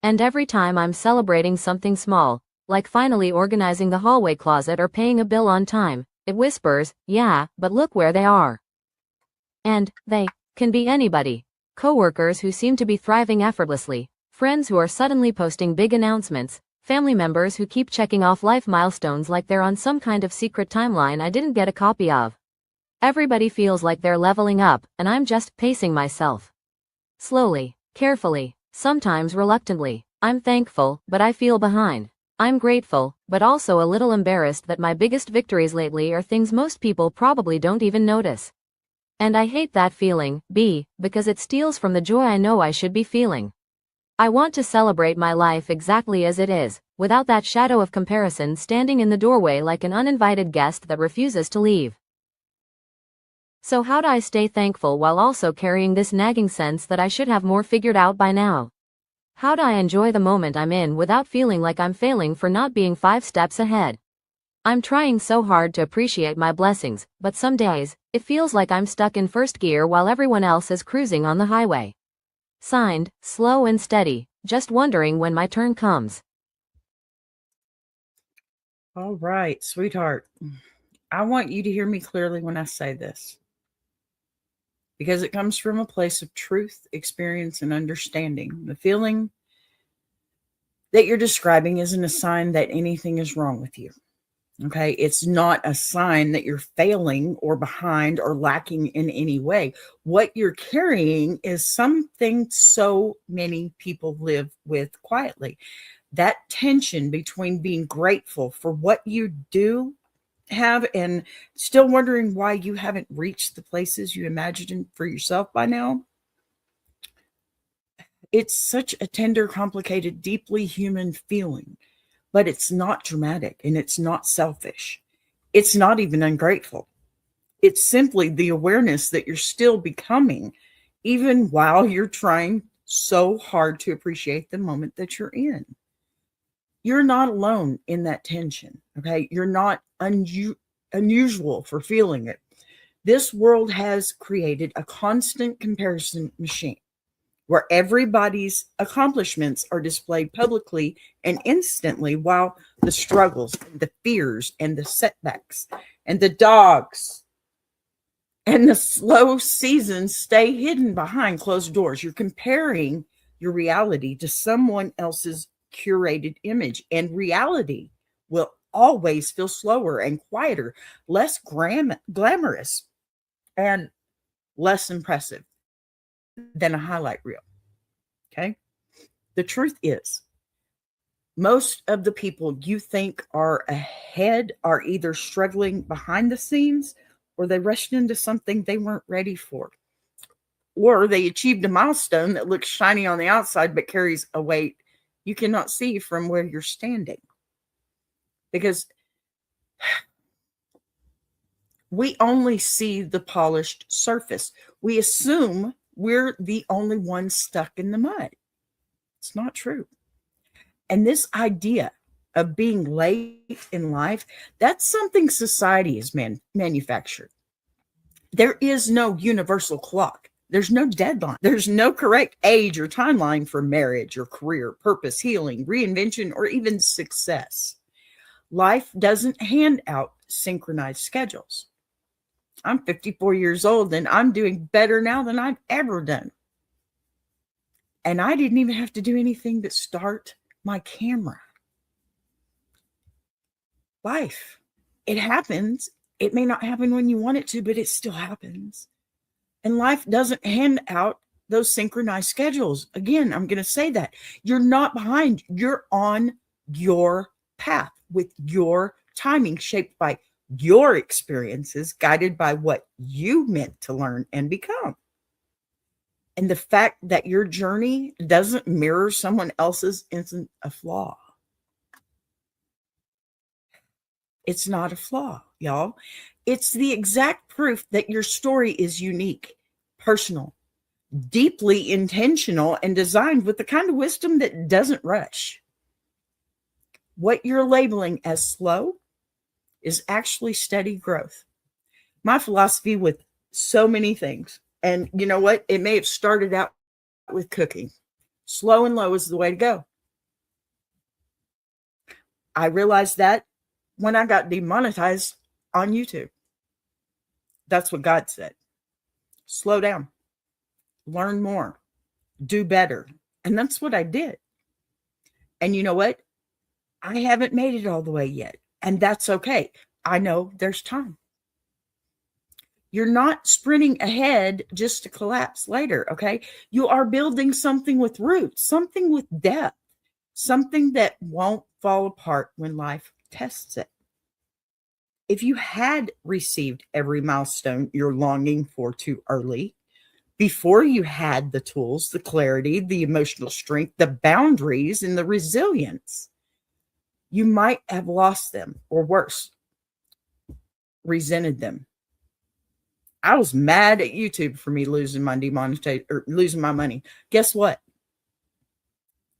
And every time I'm celebrating something small, like finally organizing the hallway closet or paying a bill on time, it whispers, yeah, but look where they are. And they can be anybody. Coworkers who seem to be thriving effortlessly, friends who are suddenly posting big announcements, family members who keep checking off life milestones like they're on some kind of secret timeline I didn't get a copy of. Everybody feels like they're leveling up, and I'm just pacing myself. Slowly, carefully, sometimes reluctantly. I'm thankful, but I feel behind. I'm grateful, but also a little embarrassed that my biggest victories lately are things most people probably don't even notice. And I hate that feeling, B, because it steals from the joy I know I should be feeling. I want to celebrate my life exactly as it is, without that shadow of comparison standing in the doorway like an uninvited guest that refuses to leave. So how do I stay thankful while also carrying this nagging sense that I should have more figured out by now? How do I enjoy the moment I'm in without feeling like I'm failing for not being 5 steps ahead? I'm trying so hard to appreciate my blessings, but some days, it feels like I'm stuck in first gear while everyone else is cruising on the highway. Signed, slow and steady, just wondering when my turn comes. All right, sweetheart. I want you to hear me clearly when I say this, because it comes from a place of truth, experience, and understanding. The feeling that you're describing isn't a sign that anything is wrong with you. Okay. It's not a sign that you're failing or behind or lacking in any way. What you're carrying is something so many people live with quietly. That tension between being grateful for what you do have and still wondering why you haven't reached the places you imagined for yourself by now. It's such a tender, complicated, deeply human feeling, but it's not dramatic and it's not selfish. It's not even ungrateful. It's simply the awareness that you're still becoming, even while you're trying so hard to appreciate the moment that you're in. You're not alone in that tension. Okay. You're not unusual for feeling it. This world has created a constant comparison machine where everybody's accomplishments are displayed publicly and instantly, while the struggles and the fears and the setbacks and the dogs and the slow seasons stay hidden behind closed doors. You're comparing your reality to someone else's curated image, and reality will always feel slower and quieter, less glamorous, and less impressive than a highlight reel. Okay. The truth is, most of the people you think are ahead are either struggling behind the scenes or they rushed into something they weren't ready for, or they achieved a milestone that looks shiny on the outside but carries a weight you cannot see from where you're standing. Because we only see the polished surface. We assume we're the only ones stuck in the mud. It's not true. And this idea of being late in life, that's something society has manufactured. There is no universal clock. There's no deadline. There's no correct age or timeline for marriage or career, purpose, healing, reinvention, or even success. Life doesn't hand out synchronized schedules. I'm 54 years old and I'm doing better now than I've ever done. And I didn't even have to do anything but start my camera. Life. It happens. It may not happen when you want it to, but it still happens. And life doesn't hand out those synchronized schedules. Again, I'm going to say that. You're not behind. You're on your path with your timing shaped by your experiences, guided by what you meant to learn and become. And the fact that your journey doesn't mirror someone else's isn't a flaw. It's not a flaw, y'all. It's the exact proof that your story is unique, personal, deeply intentional, and designed with the kind of wisdom that doesn't rush. What you're labeling as slow is actually steady growth. My philosophy with so many things, and you know what? It may have started out with cooking. Slow and low is the way to go. I realized that when I got demonetized on YouTube. That's what God said. Slow down, learn more, do better. And that's what I did. And you know what? I haven't made it all the way yet. And that's okay. I know there's time. You're not sprinting ahead just to collapse later, okay? You are building something with roots, something with depth, something that won't fall apart when life tests it. If you had received every milestone you're longing for too early, before you had the tools, the clarity, the emotional strength, the boundaries, and the resilience, you might have lost them, or worse, resented them. I was mad at YouTube for me losing my demonetization or losing my money. Guess what?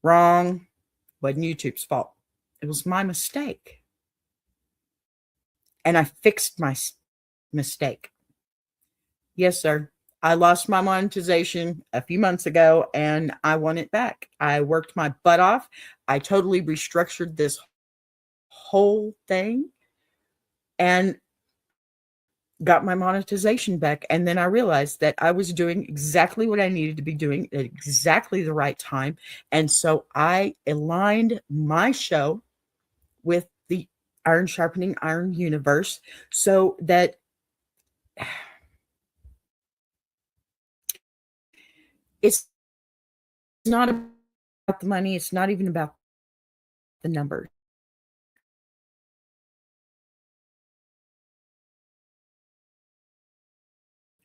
Wrong. Wasn't YouTube's fault. It was my mistake. And I fixed my mistake. Yes, sir. I lost my monetization a few months ago and I want it back. I worked my butt off. I totally restructured this whole thing and got my monetization back. And then I realized that I was doing exactly what I needed to be doing at exactly the right time. And so I aligned my show with the iron sharpening iron universe, so that it's not about the money. It's not even about the numbers.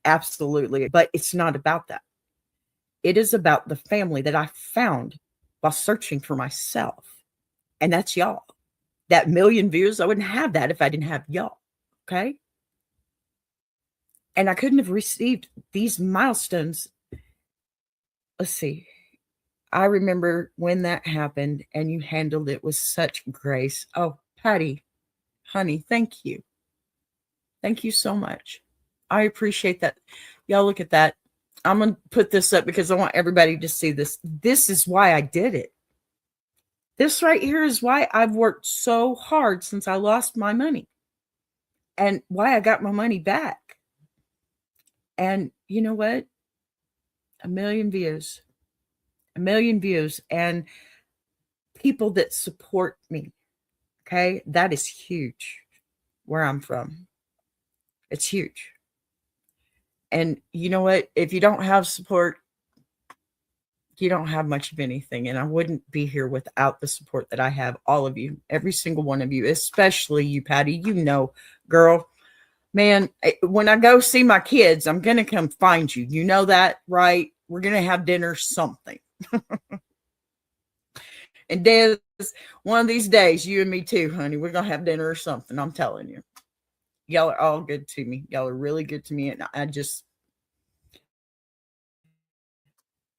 Absolutely. But it's not about that. It is about the family that I found while searching for myself. And that's y'all. That million views, I wouldn't have that if I didn't have y'all. Okay. And I couldn't have received these milestones. Let's see. I remember when that happened and you handled it with such grace. Oh, Patty, honey, thank you. Thank you so much. I appreciate that. Y'all look at that. I'm going to put this up because I want everybody to see this. This is why I did it. This right here is why I've worked so hard since I lost my money and why I got my money back. And you know what? 1 million views, and people that support me. Okay. That is huge where I'm from. It's huge. And you know what? If you don't have support, you don't have much of anything. And I wouldn't be here without the support that I have. All of you, every single one of you, especially you, Patty, you know, girl, man, when I go see my kids, I'm going to come find you. You know that, right? We're going to have dinner, something. And Des, one of these days, you and me too, honey, we're going to have dinner or something. I'm telling you. Y'all are all good to me. Y'all are really good to me. And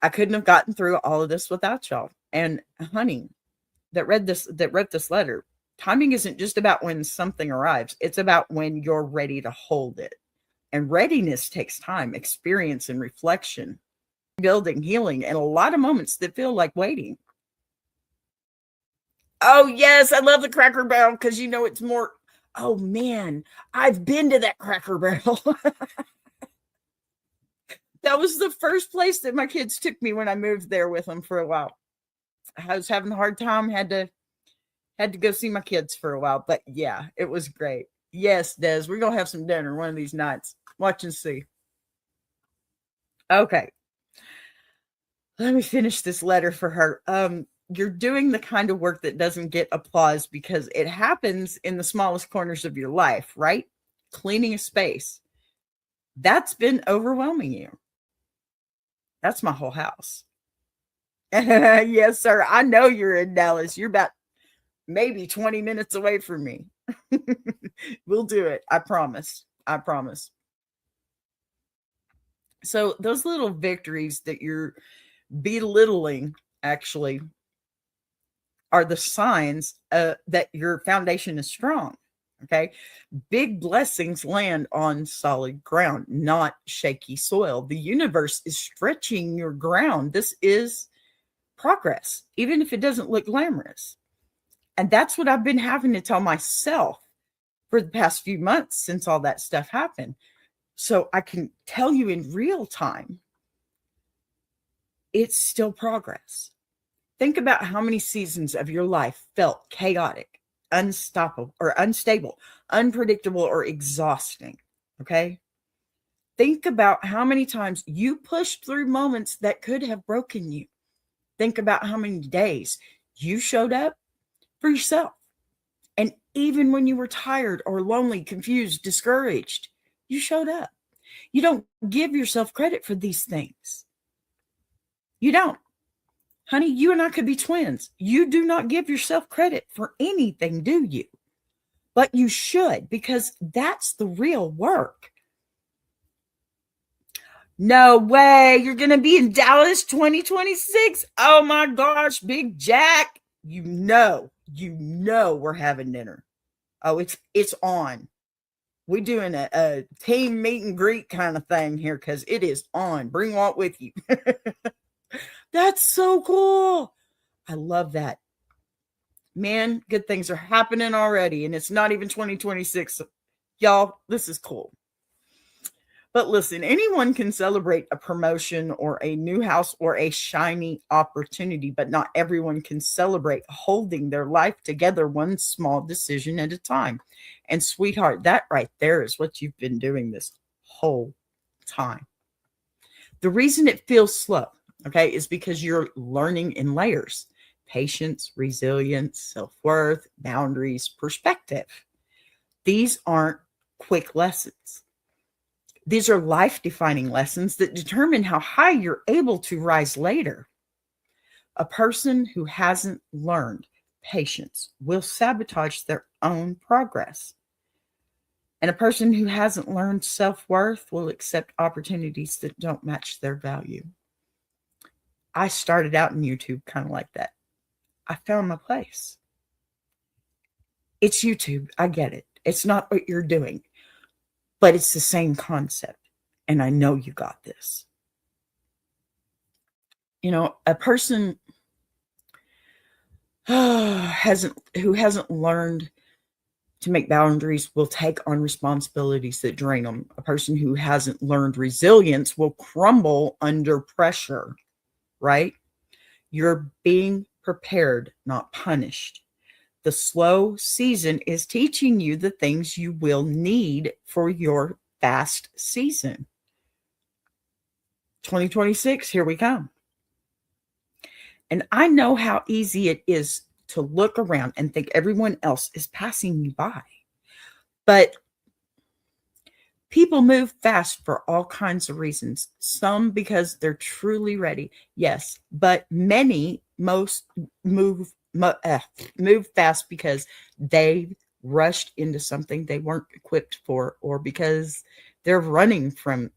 I couldn't have gotten through all of this without y'all. And honey, that wrote this letter, timing isn't just about when something arrives. It's about when you're ready to hold it. And readiness takes time, experience, and reflection, building, healing, and a lot of moments that feel like waiting. Oh, yes, I love the Cracker Barrel because, you know, it's more. Oh, man, I've been to that Cracker Barrel. That was the first place that my kids took me when I moved there with them for a while. I was having a hard time, had to go see my kids for a while. But, yeah, it was great. Yes, Des, we're going to have some dinner one of these nights. Watch and see. Okay. Let me finish this letter for her. You're doing the kind of work that doesn't get applause because it happens in the smallest corners of your life, right? Cleaning a space. That's been overwhelming you. That's my whole house. Yes, sir. I know you're in Dallas. You're about maybe 20 minutes away from me. We'll do it. I promise. I promise. So those little victories that you're belittling actually are the signs that your foundation is strong. Okay. Big blessings land on solid ground, not shaky soil. The universe is stretching your ground. This is progress, even if it doesn't look glamorous. And that's what I've been having to tell myself for the past few months since all that stuff happened. So I can tell you in real time, it's still progress. Think about how many seasons of your life felt chaotic, unstoppable or unstable, unpredictable or exhausting. Okay. Think about how many times you pushed through moments that could have broken you. Think about how many days you showed up for yourself. And even when you were tired or lonely, confused, discouraged, you showed up. You don't give yourself credit for these things. You don't. Honey, you and I could be twins. You do not give yourself credit for anything, do you? But you should, because that's the real work. No way. You're going to be in Dallas 2026. Oh my gosh, Big Jack. You know we're having dinner. Oh, it's on. We're doing a team meet and greet kind of thing here because it is on. Bring Walt with you. That's so cool. I love that. Man, good things are happening already, and it's not even 2026. Y'all, this is cool. But listen, anyone can celebrate a promotion or a new house or a shiny opportunity, but not everyone can celebrate holding their life together one small decision at a time. And sweetheart, that right there is what you've been doing this whole time. The reason it feels slow, okay, is because you're learning in layers: patience, resilience, self-worth, boundaries, perspective. These aren't quick lessons. These are life-defining lessons that determine how high you're able to rise later. A person who hasn't learned patience will sabotage their own progress. And a person who hasn't learned self-worth will accept opportunities that don't match their value. I started out in YouTube kind of like that. I found my place. It's YouTube. I get it. It's not what you're doing, but it's the same concept. And I know you got this. You know, a person who hasn't learned to make boundaries will take on responsibilities that drain them. A person who hasn't learned resilience will crumble under pressure, right? You're being prepared, not punished. The slow season is teaching you the things you will need for your fast season. 2026, here we come. And I know how easy it is to look around and think everyone else is passing you by. But people move fast for all kinds of reasons. Some because they're truly ready. Yes, but most move fast because they rushed into something they weren't equipped for, or because they're running from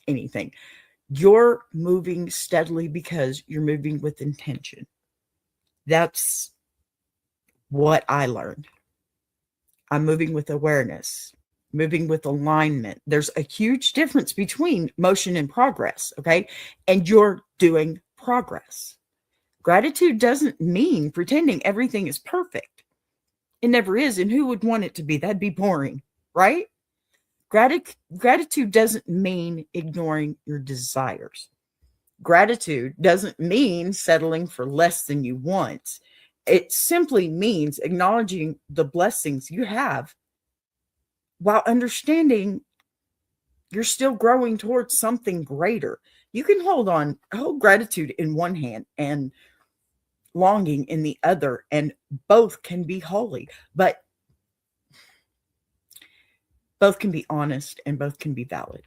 anything. You're moving steadily because you're moving with intention. That's what I learned. I'm moving with awareness, moving with alignment. There's a huge difference between motion and progress, okay? And you're doing progress. Gratitude doesn't mean pretending everything is perfect. It never is, and who would want it to be? That'd be boring, right? Gratitude doesn't mean ignoring your desires. Gratitude doesn't mean settling for less than you want. It simply means acknowledging the blessings you have while understanding you're still growing towards something greater. You can hold gratitude in one hand and longing in the other, and both can be holy, but both can be honest and both can be valid.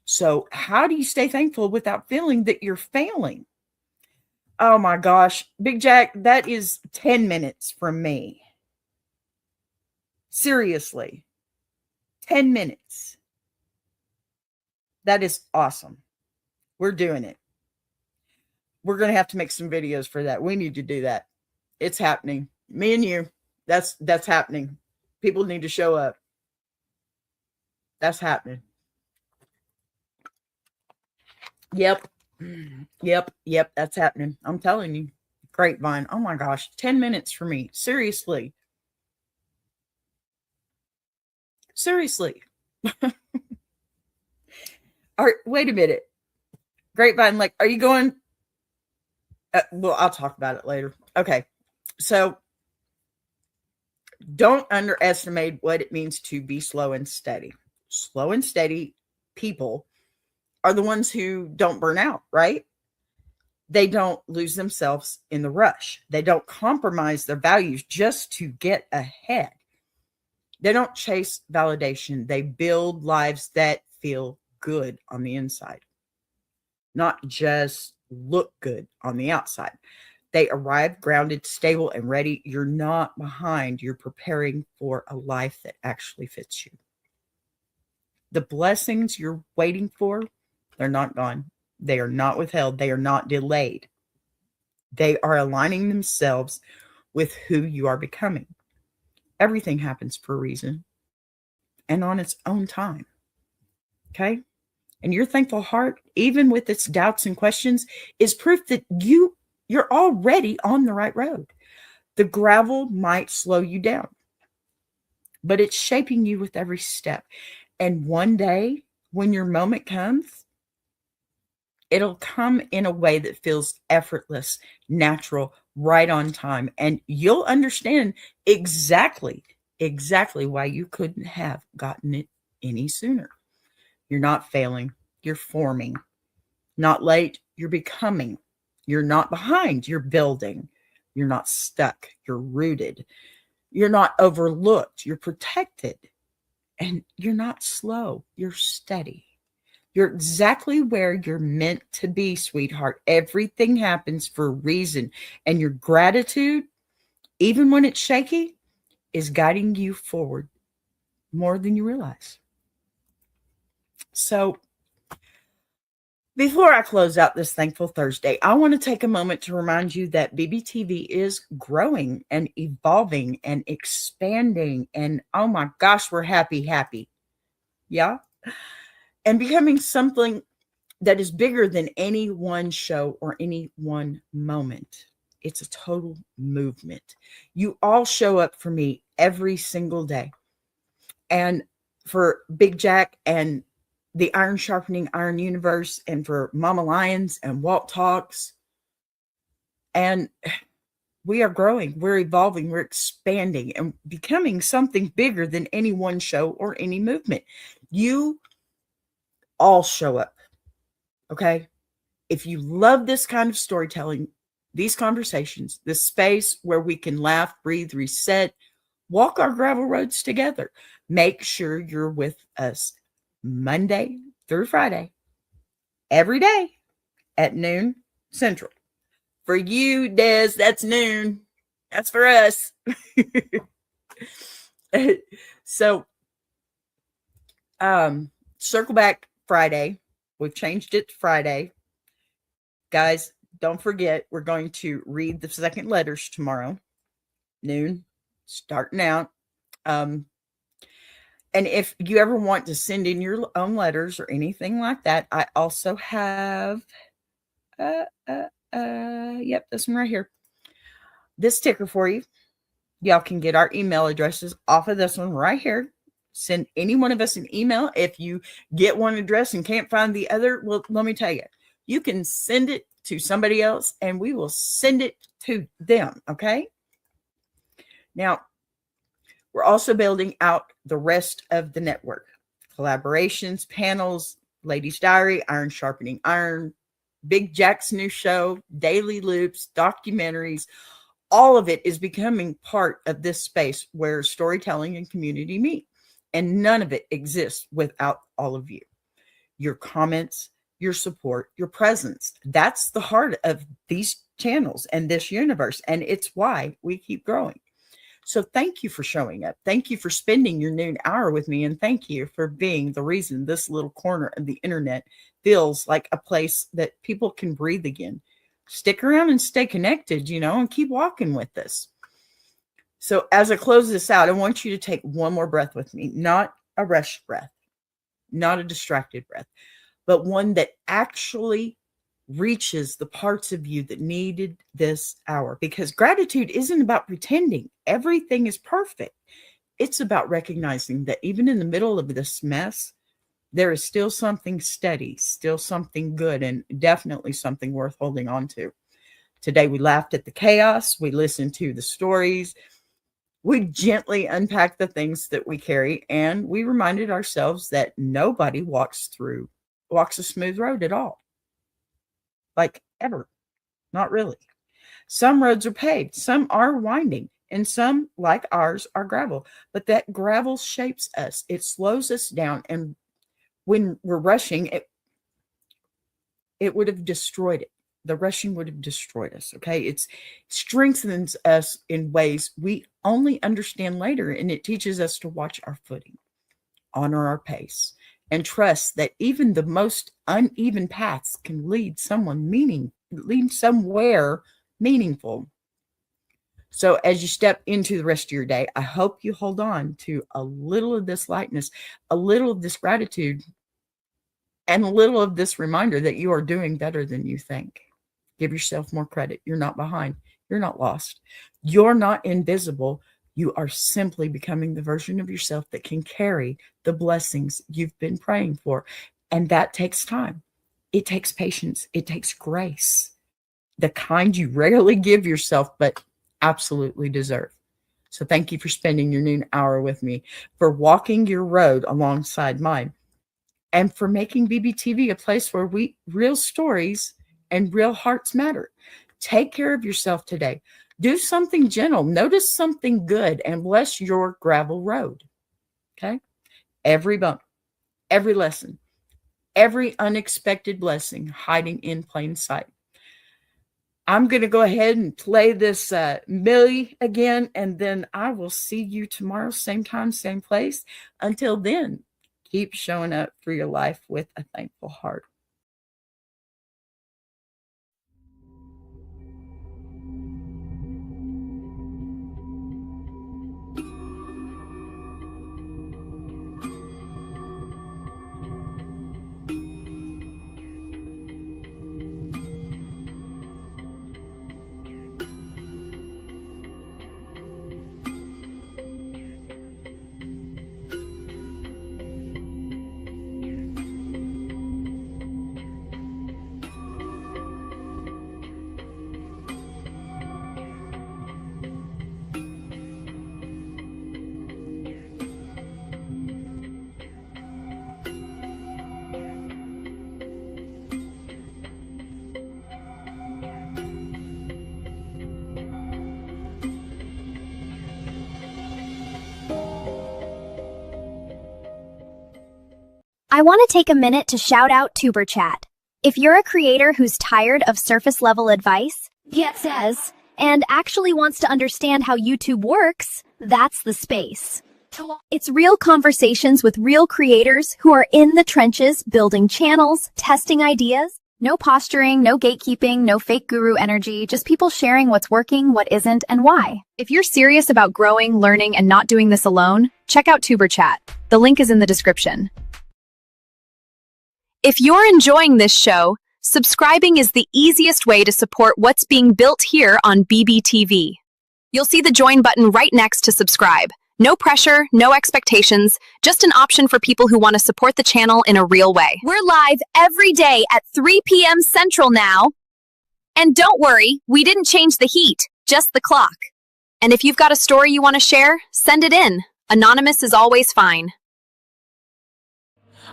So how do you stay thankful without feeling that you're failing? Oh my gosh, Big Jack, that is 10 minutes from me. Seriously, 10 minutes. That is awesome. We're doing it. We're going to have to make some videos for that. We need to do that. It's happening. Me and you, that's happening. People need to show up. That's happening. Yep, that's happening. I'm telling you. Grapevine. Oh my gosh, 10 minutes for me. Seriously. All right, wait a minute. Grapevine, like, are you going? Well, I'll talk about it later. Okay, so don't underestimate what it means to be slow and steady. Slow and steady people are the ones who don't burn out, right? They don't lose themselves in the rush. They don't compromise their values just to get ahead. They don't chase validation. They build lives that feel good on the inside, not just look good on the outside. They arrive grounded, stable, and ready. You're not behind. You're preparing for a life that actually fits you. The blessings you're waiting for, they're not gone. They are not withheld. They are not delayed. They are aligning themselves with who you are becoming. Everything happens for a reason and on its own time. Okay? And your thankful heart, even with its doubts and questions, is proof that you're already on the right road. The gravel might slow you down, but it's shaping you with every step. And one day, when your moment comes, it'll come in a way that feels effortless, natural, right on time. And you'll understand exactly why you couldn't have gotten it any sooner. You're not failing, you're forming. Not late, you're becoming. You're not behind, you're building. You're not stuck, you're rooted. You're not overlooked, you're protected. And you're not slow, you're steady. You're exactly where you're meant to be, sweetheart. Everything happens for a reason. And your gratitude, even when it's shaky, is guiding you forward more than you realize. So, before I close out this Thankful Thursday, I want to take a moment to remind you that BBTV is growing and evolving and expanding. And oh my gosh, we're happy. Yeah. And becoming something that is bigger than any one show or any one moment. It's a total movement. You all show up for me every single day. And for Big Jack and the Iron Sharpening Iron Universe, and for Mama Lions and Walt Talks. And we are growing, we're evolving, we're expanding and becoming something bigger than any one show or any movement. You all show up. Okay. If you love this kind of storytelling, these conversations, this space where we can laugh, breathe, reset, walk our gravel roads together, make sure you're with us Monday through Friday, every day at noon Central. For you, Des, that's noon. That's for us. So, circle back Friday. We've changed it to Friday. Guys, don't forget, we're going to read the second letters tomorrow, noon, starting out. And if you ever want to send in your own letters or anything like that, I also have, yep, this one right here. This ticker for you. Y'all can get our email addresses off of this one right here. Send any one of us an email. If you get one address and can't find the other, well, let me tell you, you can send it to somebody else and we will send it to them. Okay. Now, we're also building out the rest of the network. Collaborations, panels, Ladies Diary, Iron Sharpening Iron, Big Jack's new show, daily loops, documentaries. All of it is becoming part of this space where storytelling and community meet. And none of it exists without all of you. Your comments, your support, your presence. That's the heart of these channels and this universe. And it's why we keep growing. So thank you for showing up. Thank you for spending your noon hour with me. And thank you for being the reason this little corner of the internet feels like a place that people can breathe again. Stick around and stay connected, and keep walking with this. So as I close this out, I want you to take one more breath with me, not a rushed breath, not a distracted breath, but one that actually reaches the parts of you that needed this hour. Because gratitude isn't about pretending everything is perfect. It's about recognizing that even in the middle of this mess, there is still something steady, still something good, and definitely something worth holding on to. Today, we laughed at the chaos. We listened to the stories. We gently unpacked the things that we carry, and we reminded ourselves that nobody walks a smooth road at all. Like ever. Not really. Some roads are paved, some are winding, and some, like ours, are gravel. But that gravel shapes us. It slows us down, and when we're rushing, it would have destroyed it. The rushing would have destroyed us, okay? It strengthens us in ways we only understand later, and it teaches us to watch our footing, honor our pace, and trust that even the most uneven paths can lead somewhere meaningful. So as you step into the rest of your day, I hope you hold on to a little of this lightness, a little of this gratitude, and a little of this reminder that you are doing better than you think. Give yourself more credit. You're not behind. You're not lost. You're not invisible. You are simply becoming the version of yourself that can carry the blessings you've been praying for. And that takes time. It takes patience. It takes grace. The kind you rarely give yourself, but absolutely deserve. So thank you for spending your noon hour with me, for walking your road alongside mine, and for making BBTV a place where real stories and real hearts matter. Take care of yourself today. Do something gentle. Notice something good and bless your gravel road. Okay? Every bump, every lesson, every unexpected blessing hiding in plain sight. I'm going to go ahead and play this Millie again, and then I will see you tomorrow, same time, same place. Until then, keep showing up for your life with a thankful heart. I want to take a minute to shout out TuberChat. If you're a creator who's tired of surface-level advice, says, and actually wants to understand how YouTube works, that's the space. It's real conversations with real creators who are in the trenches building channels, testing ideas. No posturing, no gatekeeping, no fake guru energy, just people sharing what's working, what isn't, and why. If you're serious about growing, learning, and not doing this alone, check out TuberChat. The link is in the description. If you're enjoying this show, subscribing is the easiest way to support what's being built here on BBTV. You'll see the join button right next to subscribe. No pressure, no expectations, just an option for people who want to support the channel in a real way. We're live every day at 3 p.m. Central now. And don't worry, we didn't change the heat, just the clock. And if you've got a story you want to share, send it in. Anonymous is always fine.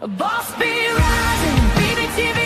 Boss be rising, BBTV.